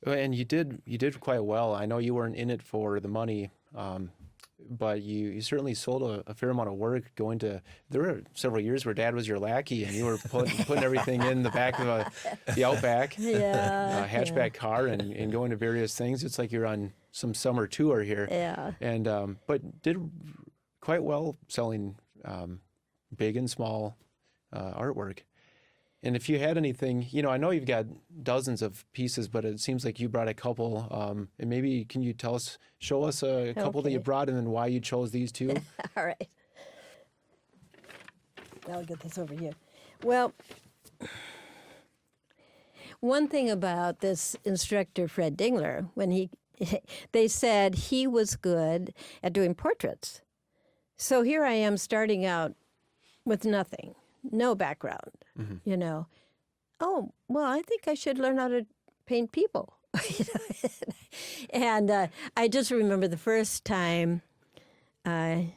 [SPEAKER 1] and you did quite well. I know you weren't in it for the money, but you certainly sold a fair amount of work going to, there were several years where Dad was your lackey and you were putting everything in the back of the Outback
[SPEAKER 3] Yeah.
[SPEAKER 1] hatchback car and going to various things. It's like you're on some summer tour here.
[SPEAKER 3] Yeah.
[SPEAKER 1] And, but did quite well selling big and small artwork. And if you had anything, I know you've got dozens of pieces, but it seems like you brought a couple. And maybe can you show us a couple that you
[SPEAKER 3] Okay.
[SPEAKER 1] brought and then why you chose these two?
[SPEAKER 3] All right. I'll get this over here. Well, one thing about this instructor, Fred Dingler, they said he was good at doing portraits. So here I am starting out with nothing, no background, Oh, well, I think I should learn how to paint people. And I just remember the first time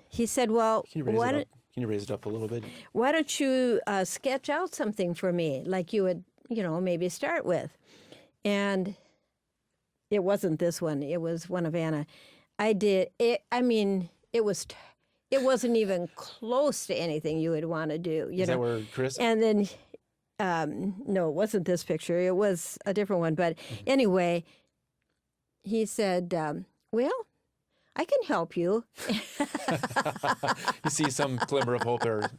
[SPEAKER 3] he said, well,
[SPEAKER 1] Can you raise it up a little bit?
[SPEAKER 3] why don't you sketch out something for me like you would, maybe start with? And it wasn't this one. It was one of Anna. I did it. I mean, it wasn't even close to anything you would want to do.
[SPEAKER 1] Is that where Chris?
[SPEAKER 3] And then, no, it wasn't this picture. It was a different one. But anyway, he said, well, I can help you.
[SPEAKER 1] You see some glimmer of hope there.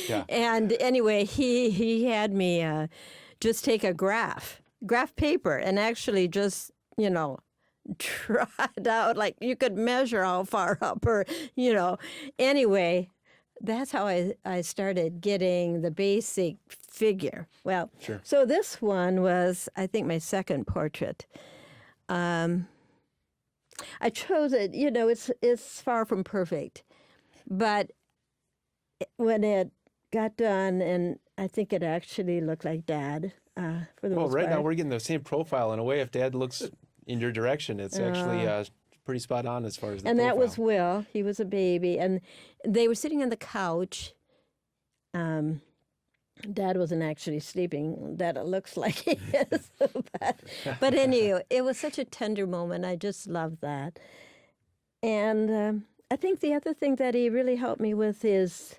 [SPEAKER 1] Yeah.
[SPEAKER 3] And anyway, he had me just take a graph paper and actually just, draw it out like you could measure how far up or, Anyway, that's how I started getting the basic figure. Well,
[SPEAKER 1] Sure.
[SPEAKER 3] So this one was, I think, my second portrait. I chose it, it's far from perfect. But when it got done, and I think it actually looked like Dad for the
[SPEAKER 1] Well,
[SPEAKER 3] most
[SPEAKER 1] right now
[SPEAKER 3] part.
[SPEAKER 1] we're getting the same profile in a way. If Dad looks in your direction, it's actually pretty spot on as far as the
[SPEAKER 3] And
[SPEAKER 1] profile.
[SPEAKER 3] that was Will. He was a baby. And they were sitting on the couch. Dad wasn't actually sleeping. That it looks like he is. but anyway, it was such a tender moment. I just loved that. And I think the other thing that he really helped me with is,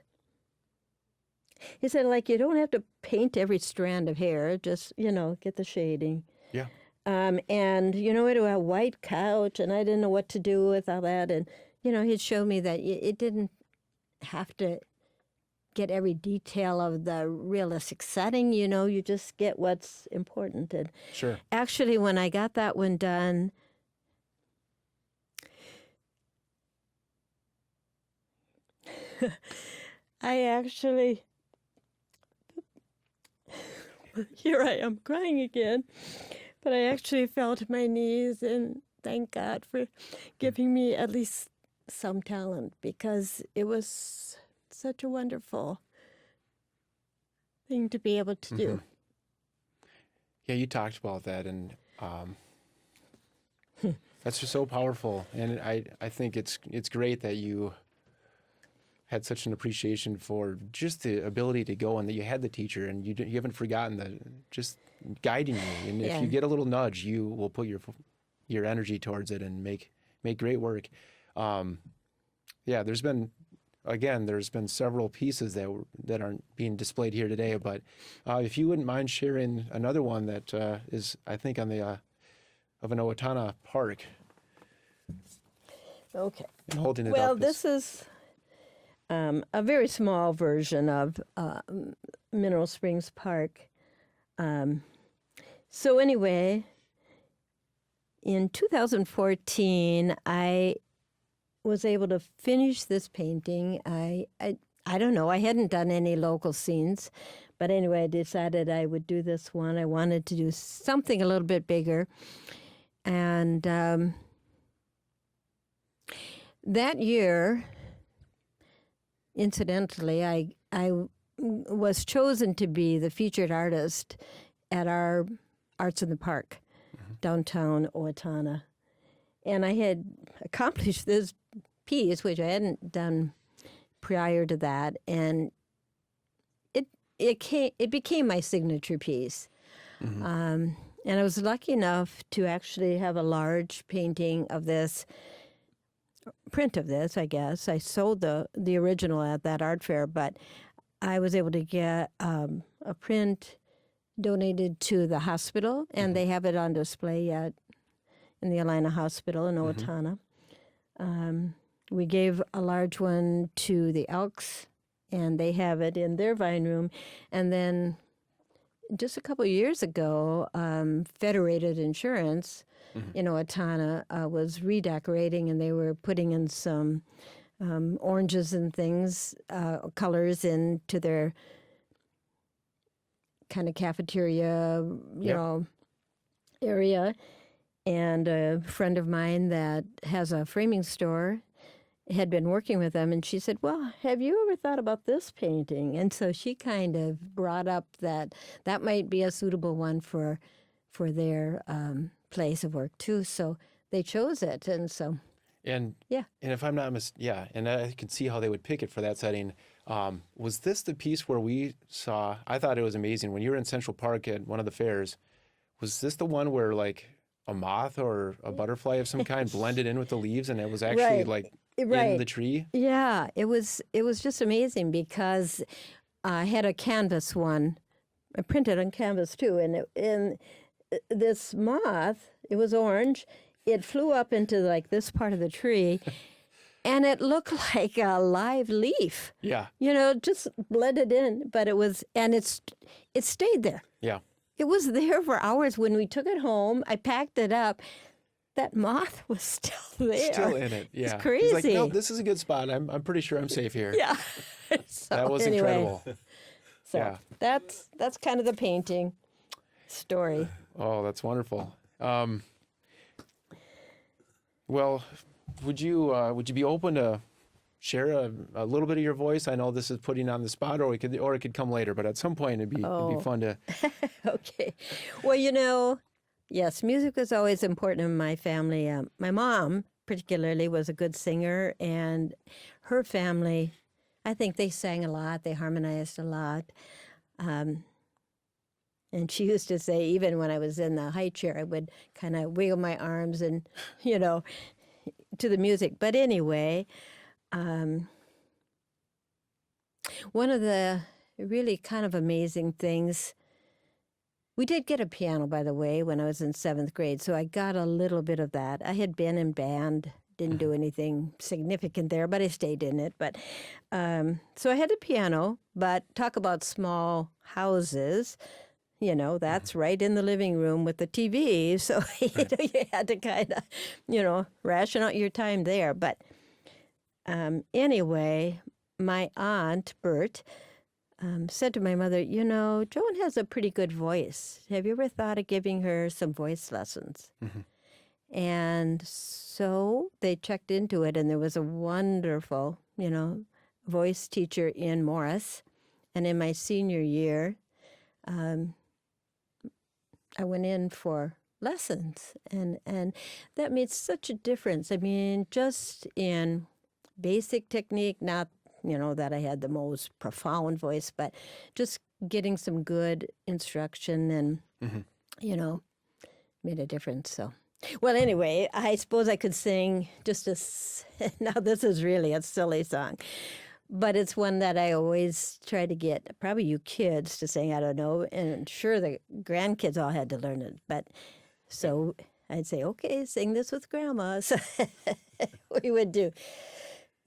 [SPEAKER 3] he said, you don't have to paint every strand of hair. Just, get the shading.
[SPEAKER 1] Yeah.
[SPEAKER 3] And, it was a white couch, and I didn't know what to do with all that. And, he'd show me that it didn't have to get every detail of the realistic setting, you just get what's important. And
[SPEAKER 1] Sure.
[SPEAKER 3] actually, when I got that one done, I actually, here I am crying again, but I actually fell to my knees and thank God for giving me at least some talent, because it was such a wonderful thing to be able to do.
[SPEAKER 1] Yeah, you talked about that, and that's just so powerful. And I think it's great that you had such an appreciation for just the ability to go, and that you had the teacher, and you haven't forgotten just guiding you. And if you get a little nudge, you will put your energy towards it and make great work. Yeah, there's been several pieces that aren't being displayed here today, but if you wouldn't mind sharing another one that is, I think, on the of an Owatonna Park,
[SPEAKER 3] Okay.
[SPEAKER 1] and holding it
[SPEAKER 3] Well,
[SPEAKER 1] up.
[SPEAKER 3] this is a very small version of Mineral Springs Park. So anyway, in 2014, I was able to finish this painting. I don't know, I hadn't done any local scenes, but anyway, I decided I would do this one. I wanted to do something a little bit bigger. And that year, incidentally, I was chosen to be the featured artist at our Arts in the Park, downtown Owatonna. And I had accomplished this piece, which I hadn't done prior to that, and it became my signature piece. And I was lucky enough to actually have a large painting of this, print of this, I guess. I sold the original at that art fair, but I was able to get a print donated to the hospital, and they have it on display at in the Alina Hospital in Owatonna. We gave a large one to the Elks, and they have it in their vine room. And then just a couple of years ago, Federated Insurance in Owatonna was redecorating, and they were putting in some oranges and things, colors into their kind of cafeteria, you know, area. And a friend of mine that has a framing store had been working with them, and she said, well, have you ever thought about this painting? And so she kind of brought up that might be a suitable one for their place of work too. So they chose it, and so
[SPEAKER 1] And if I'm not and I can see how they would pick it for that setting. Was this the piece where we saw? I thought it was amazing when you were in Central Park at one of the fairs. Was this the one where like a moth or a butterfly of some kind blended in with the leaves, and it was actually like in the tree?
[SPEAKER 3] Yeah, it was just amazing because I had a canvas one, I printed on canvas too, and this moth, it was orange. It flew up into like this part of the tree, and it looked like a live leaf.
[SPEAKER 1] Yeah.
[SPEAKER 3] You know, just blended in, but it was, and it stayed there.
[SPEAKER 1] Yeah.
[SPEAKER 3] It was there for hours. When we took it home, I packed it up. That moth was still there.
[SPEAKER 1] Still in it. Yeah.
[SPEAKER 3] It's crazy.
[SPEAKER 1] He's like, no, this is a good spot. I'm pretty sure I'm safe here.
[SPEAKER 3] Yeah. So,
[SPEAKER 1] That was
[SPEAKER 3] anyway,
[SPEAKER 1] incredible.
[SPEAKER 3] So
[SPEAKER 1] Yeah.
[SPEAKER 3] that's kind of the painting story.
[SPEAKER 1] Oh, that's wonderful. Well, would you be open to share a little bit of your voice? I know this is putting on the spot, or it could come later, but at some point it'd be fun to.
[SPEAKER 3] Okay. Well, you know, yes, music was always important in my family. My mom, particularly, was a good singer, and her family, I think they sang a lot. They harmonized a lot. And she used to say, even when I was in the high chair, I would kind of wiggle my arms and, you know, to the music. But anyway, one of the really kind of amazing things, we did get a piano, by the way, when I was in 7th grade. So I got a little bit of that. I had been in band, didn't do anything significant there, but I stayed in it. But so I had a piano, but talk about small houses. You know, that's right in the living room with the TV. So, you know, you had to kind of, you know, ration out your time there. But anyway, my aunt, Bert, said to my mother, you know, Joan has a pretty good voice. Have you ever thought of giving her some voice lessons? And so they checked into it, and there was a wonderful, you know, voice teacher in Morris. And in my senior year, I went in for lessons, and that made such a difference. I mean, just in basic technique, not, you know, that I had the most profound voice, but just getting some good instruction and, you know, made a difference. So, well, anyway, I suppose I could sing just now this is really a silly song. But it's one that I always try to get, probably you kids to sing, I don't know. And sure, the grandkids all had to learn it. But so I'd say, okay, sing this with Grandma. So we would do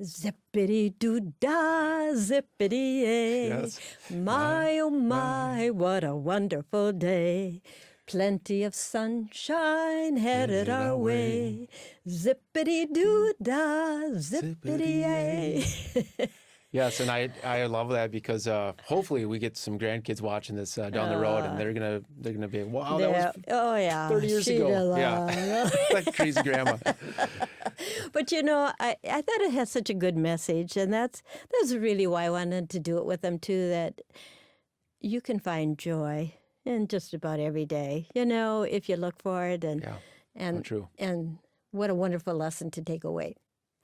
[SPEAKER 3] zippity-doo-dah, zippity-yay.
[SPEAKER 1] Yes.
[SPEAKER 3] My, oh my, what a wonderful day. Plenty of sunshine headed our way. Zippity-doo-dah, zippity-yay.
[SPEAKER 1] Yes, and I love that because hopefully we get some grandkids watching this down the road, and they're gonna be, wow, that was 30 years ago. Yeah, like crazy grandma.
[SPEAKER 3] But you know, I thought it had such a good message, and that's really why I wanted to do it with them too. That you can find joy in just about every day, you know, if you look for it, and
[SPEAKER 1] So true.
[SPEAKER 3] And what a wonderful lesson to take away.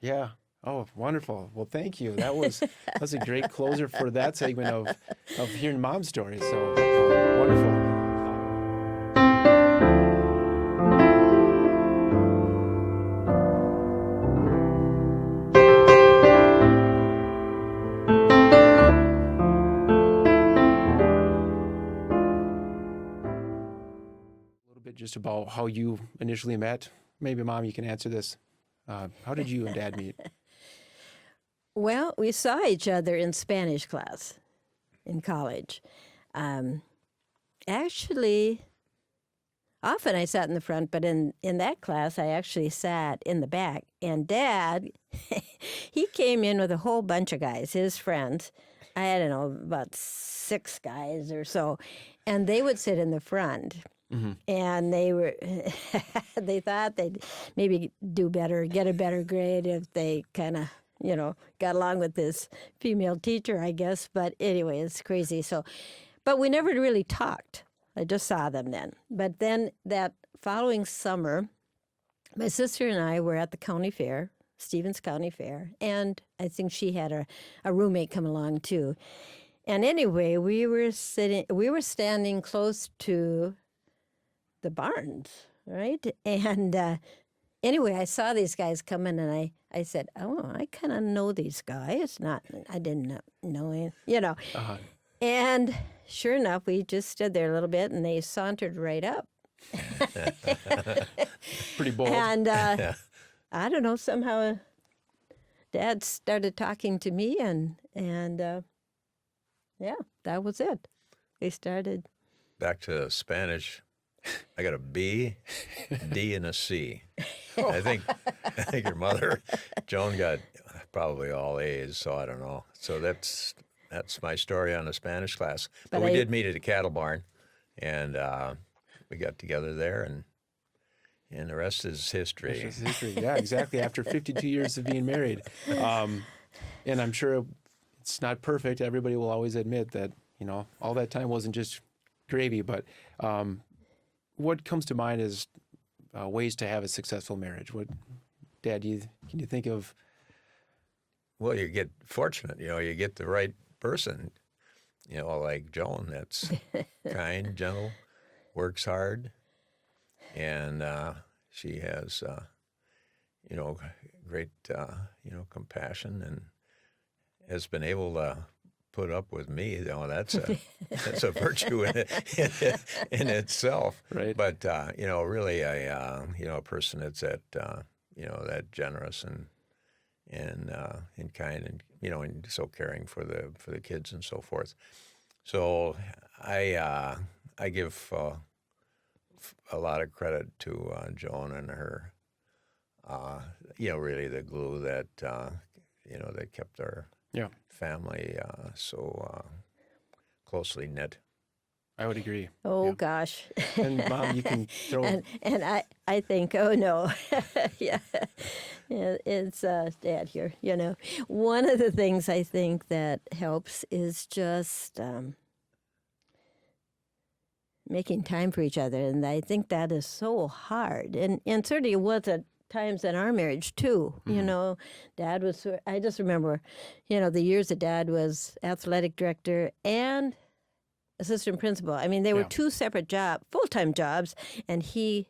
[SPEAKER 1] Yeah. Oh, wonderful. Well, thank you. That's a great closer for that segment of hearing Mom's story. So wonderful. A little bit just about how you initially met. Maybe Mom, you can answer this. How did you and Dad meet?
[SPEAKER 3] Well, we saw each other in Spanish class in college. Actually, often I sat in the front, but in that class, I actually sat in the back. And Dad, he came in with a whole bunch of guys, his friends. I don't know, about 6 guys or so. And they would sit in the front. And they thought they'd maybe do better, get a better grade if they kind of, got along with this female teacher, I guess. But anyway, it's crazy. So, but we never really talked. I just saw them then. But then that following summer, my sister and I were at the county fair, Stevens County Fair, and I think she had a roommate come along too. And anyway, we were standing close to the barns, right? And anyway, I saw these guys coming, and I said, "Oh, I kind of know these guys." I didn't know him,
[SPEAKER 1] Uh-huh.
[SPEAKER 3] And sure enough, we just stood there a little bit, and they sauntered right up.
[SPEAKER 1] Pretty bold.
[SPEAKER 3] And I don't know, somehow Dad started talking to me, and yeah, that was it. They started.
[SPEAKER 2] Back to Spanish. I got a B, D, and a C. I think your mother, Joan, got probably all A's, so I don't know. So that's my story on the Spanish class. But we did meet at a cattle barn, and we got together there, and the rest is history.
[SPEAKER 1] It's history. Yeah, exactly. After 52 years of being married. And I'm sure it's not perfect. Everybody will always admit that, all that time wasn't just gravy. But what comes to mind is ways to have a successful marriage. Dad, can you think of?
[SPEAKER 2] Well, you get fortunate. You get the right person, like Joan, that's kind, gentle, works hard, and she has, great, compassion, and has been able to put up with me. That's a virtue in itself.
[SPEAKER 1] Right.
[SPEAKER 2] But really, a person that's that generous and kind, and and so caring for the kids and so forth. So I give a lot of credit to Joan and her. Really the glue that that kept our family so closely knit.
[SPEAKER 1] I would agree.
[SPEAKER 3] Oh, gosh.
[SPEAKER 1] And Mom, you can throw.
[SPEAKER 3] and I think, oh no, yeah, it's Dad here. One of the things I think that helps is just making time for each other, and I think that is so hard. And certainly it was at times in our marriage too. Dad was. I just remember, the years that Dad was athletic director and assistant principal. I mean, they were 2 separate full-time jobs, and he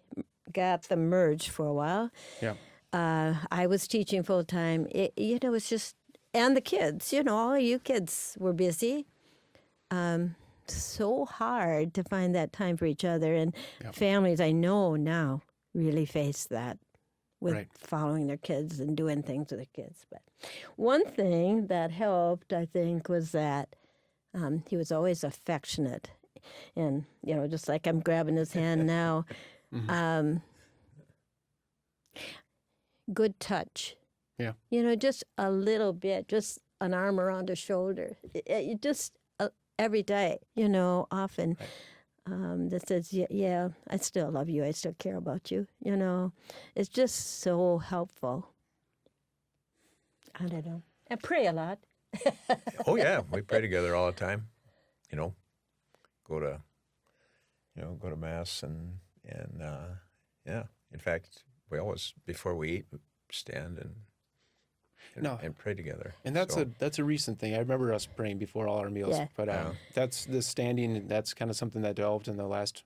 [SPEAKER 3] got them merged for a while.
[SPEAKER 1] Yeah.
[SPEAKER 3] I was teaching full-time. It's just, and the kids, all you kids were busy. So hard to find that time for each other. And families, I know now, really face that with following their kids and doing things with their kids. But one thing that helped, I think, was that he was always affectionate, and just like I'm grabbing his hand now. Good touch.
[SPEAKER 1] Yeah.
[SPEAKER 3] Just a little bit, just an arm around a shoulder. It just every day. Often that says, yeah, I still love you. I still care about you. It's just so helpful. I don't know. I pray a lot.
[SPEAKER 2] Oh yeah, we pray together all the time. Go to mass and yeah. In fact, we always, before we eat, stand and
[SPEAKER 1] No.
[SPEAKER 2] and pray together.
[SPEAKER 1] And that's
[SPEAKER 2] So,
[SPEAKER 1] that's a recent thing. I remember us praying before all our meals,
[SPEAKER 3] Yeah.
[SPEAKER 1] but that's the standing. That's kind of something that developed in the last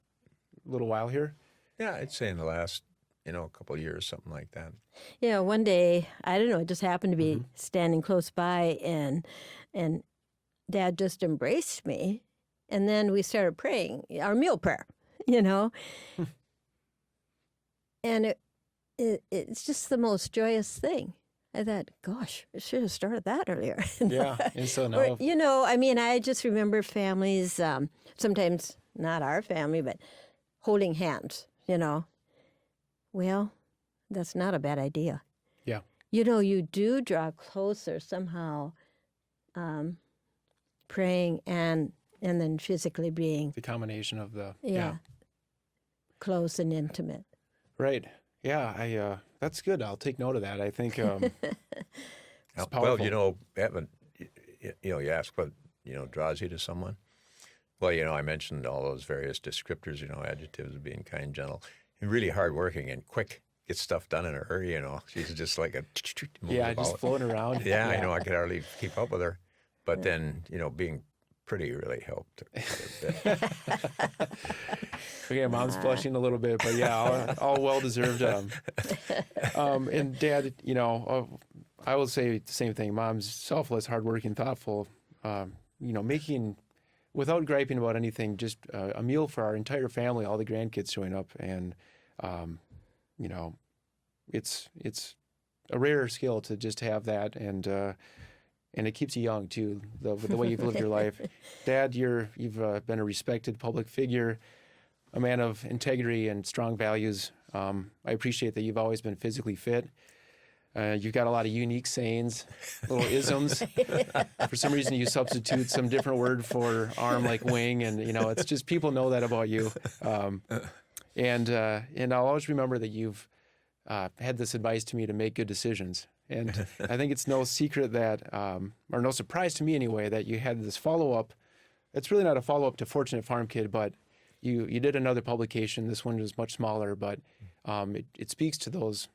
[SPEAKER 1] little while here.
[SPEAKER 2] yeah, I'd say in the last, a couple of years, something like that.
[SPEAKER 3] Yeah, one day, I don't know, it just happened to be standing close by, and Dad just embraced me, and then we started praying our meal prayer, you know, and it's just the most joyous thing. I thought, gosh, I should have started that earlier.
[SPEAKER 1] Yeah, and so now,
[SPEAKER 3] Or, I mean, I just remember families, sometimes not our family, but holding hands, Well, that's not a bad idea.
[SPEAKER 1] yeah,
[SPEAKER 3] You do draw closer somehow, praying and then physically being,
[SPEAKER 1] the combination of the
[SPEAKER 3] close and intimate.
[SPEAKER 1] right. Yeah, that's good. I'll take note of that. I think it's
[SPEAKER 2] Well,
[SPEAKER 1] powerful.
[SPEAKER 2] Evan, you ask what, draws you to someone. Well, I mentioned all those various descriptors, adjectives of being kind, gentle, and really hardworking and quick. Get stuff done in a hurry, She's just like a
[SPEAKER 1] Yeah, just
[SPEAKER 2] about.
[SPEAKER 1] floating around.
[SPEAKER 2] Yeah, I could hardly keep up with her. But then, being pretty really helped a bit.
[SPEAKER 1] Okay, Mom's blushing a little bit, but yeah, all well deserved. And Dad, I will say the same thing. Mom's selfless, hardworking, thoughtful. Making without griping about anything, just a meal for our entire family, all the grandkids showing up, and it's a rare skill to just have that, and it keeps you young too. The way you've lived your life, Dad, you've been a respected public figure, a man of integrity and strong values. I appreciate that you've always been physically fit. You've got a lot of unique sayings, little isms. For some reason, you substitute some different word for arm, like wing, and it's just people know that about you. And I'll always remember that you've had this advice to me to make good decisions. And I think it's no secret that, or no surprise to me anyway, that you had this follow-up. It's really not a follow-up to Fortunate Farm Kid, but you did another publication. This one was much smaller, but it speaks to those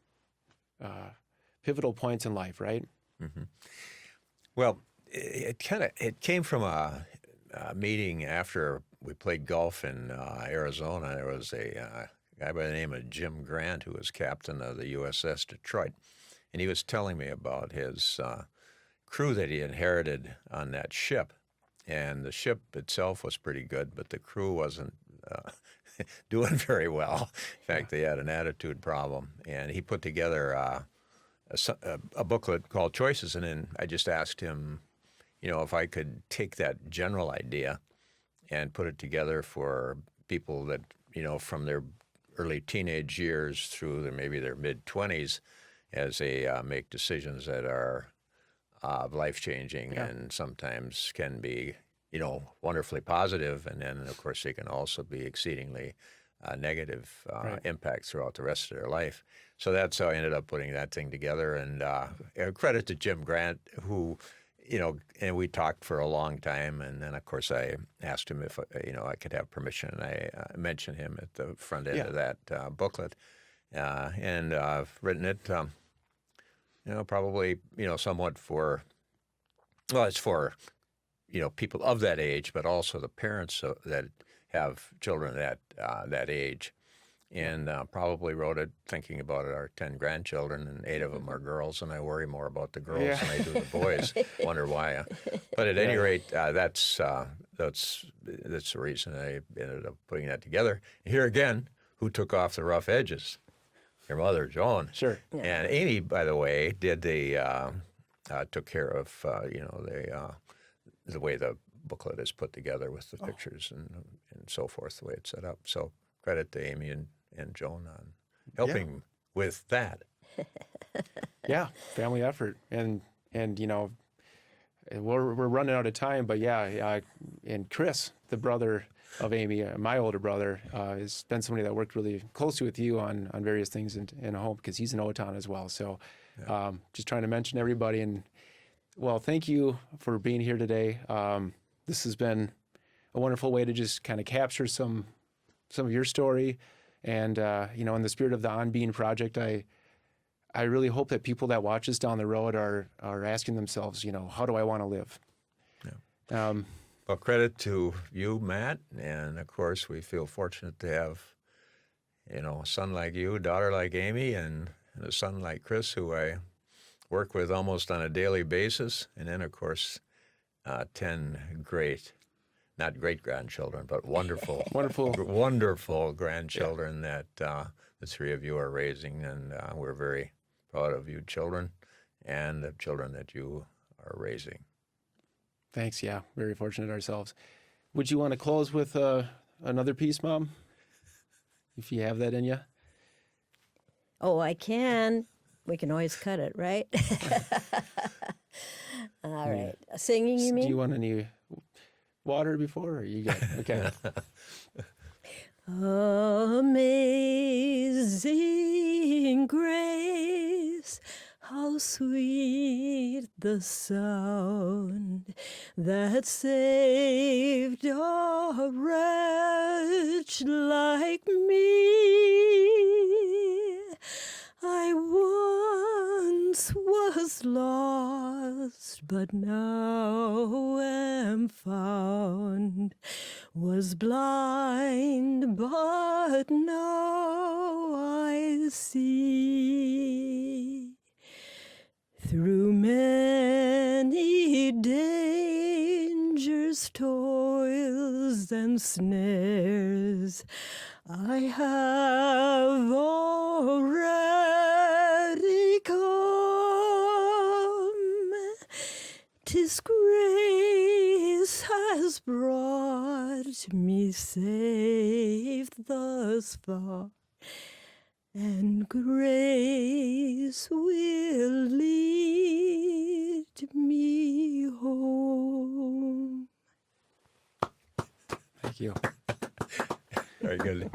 [SPEAKER 1] pivotal points in life, right?
[SPEAKER 2] Mm-hmm. Well, it came from a meeting after we played golf in Arizona. There was a guy by the name of Jim Grant who was captain of the USS Detroit, and he was telling me about his crew that he inherited on that ship. And the ship itself was pretty good, but the crew wasn't doing very well. In fact, they had an attitude problem, and he put together a booklet called Choices, and then I just asked him, if I could take that general idea and put it together for people that, from their early teenage years through maybe their mid-20s as they make decisions that are life-changing and sometimes can be, wonderfully positive, and then, of course, they can also be exceedingly negative impact throughout the rest of their life. So that's how I ended up putting that thing together. And credit to Jim Grant, who, and we talked for a long time. And then, of course, I asked him if, I could have permission. And I mentioned him at the front end of that booklet. And I've written it, probably, somewhat for, well, it's for, people of that age, but also the parents that have children that age. And probably wrote it thinking about our 10 grandchildren, and 8 of them are girls, and I worry more about the girls than I do the boys. Wonder why. But at any rate, that's the reason I ended up putting that together. Here again, who took off the rough edges? Your mother, Joan.
[SPEAKER 1] Sure.
[SPEAKER 3] Yeah.
[SPEAKER 2] And Amy, by the way, took care of the way the booklet is put together with the pictures and so forth, the way it's set up. So credit to Amy and Joan on helping with that.
[SPEAKER 1] Yeah, family effort, and we're running out of time, but and Chris, the brother of Amy, my older brother, has been somebody that worked really closely with you on various things in home, because he's an Otan as well. So just trying to mention everybody, and well, thank you for being here today. This has been a wonderful way to just kind of capture some of your story. And, in the spirit of the On Being Project, I I really hope that people that watch us down the road are asking themselves, how do I want to live?
[SPEAKER 2] Yeah. Well, credit to you, Matt, and of course we feel fortunate to have, a son like you, daughter like Amy, and a son like Chris, who I work with almost on a daily basis, and then of course 10 not great-grandchildren, but wonderful, wonderful grandchildren that the three of you are raising, and we're very proud of you children and the children that you are raising.
[SPEAKER 1] Thanks. Yeah, very fortunate ourselves. Would you want to close with another piece, Mom? If you have that in you.
[SPEAKER 3] Oh, I can. We can always cut it, right? All right. Singing, you mean?
[SPEAKER 1] Do you want any water before, or you good? Okay.
[SPEAKER 3] Amazing grace, how sweet the sound that saved a wretch like me. I once was lost, but now am found. Was blind, but now I see. Through many dangers, toils, and snares, I have already come. 'Tis grace has brought me safe thus far, and grace will lead me home.
[SPEAKER 1] Thank you.
[SPEAKER 2] Very good.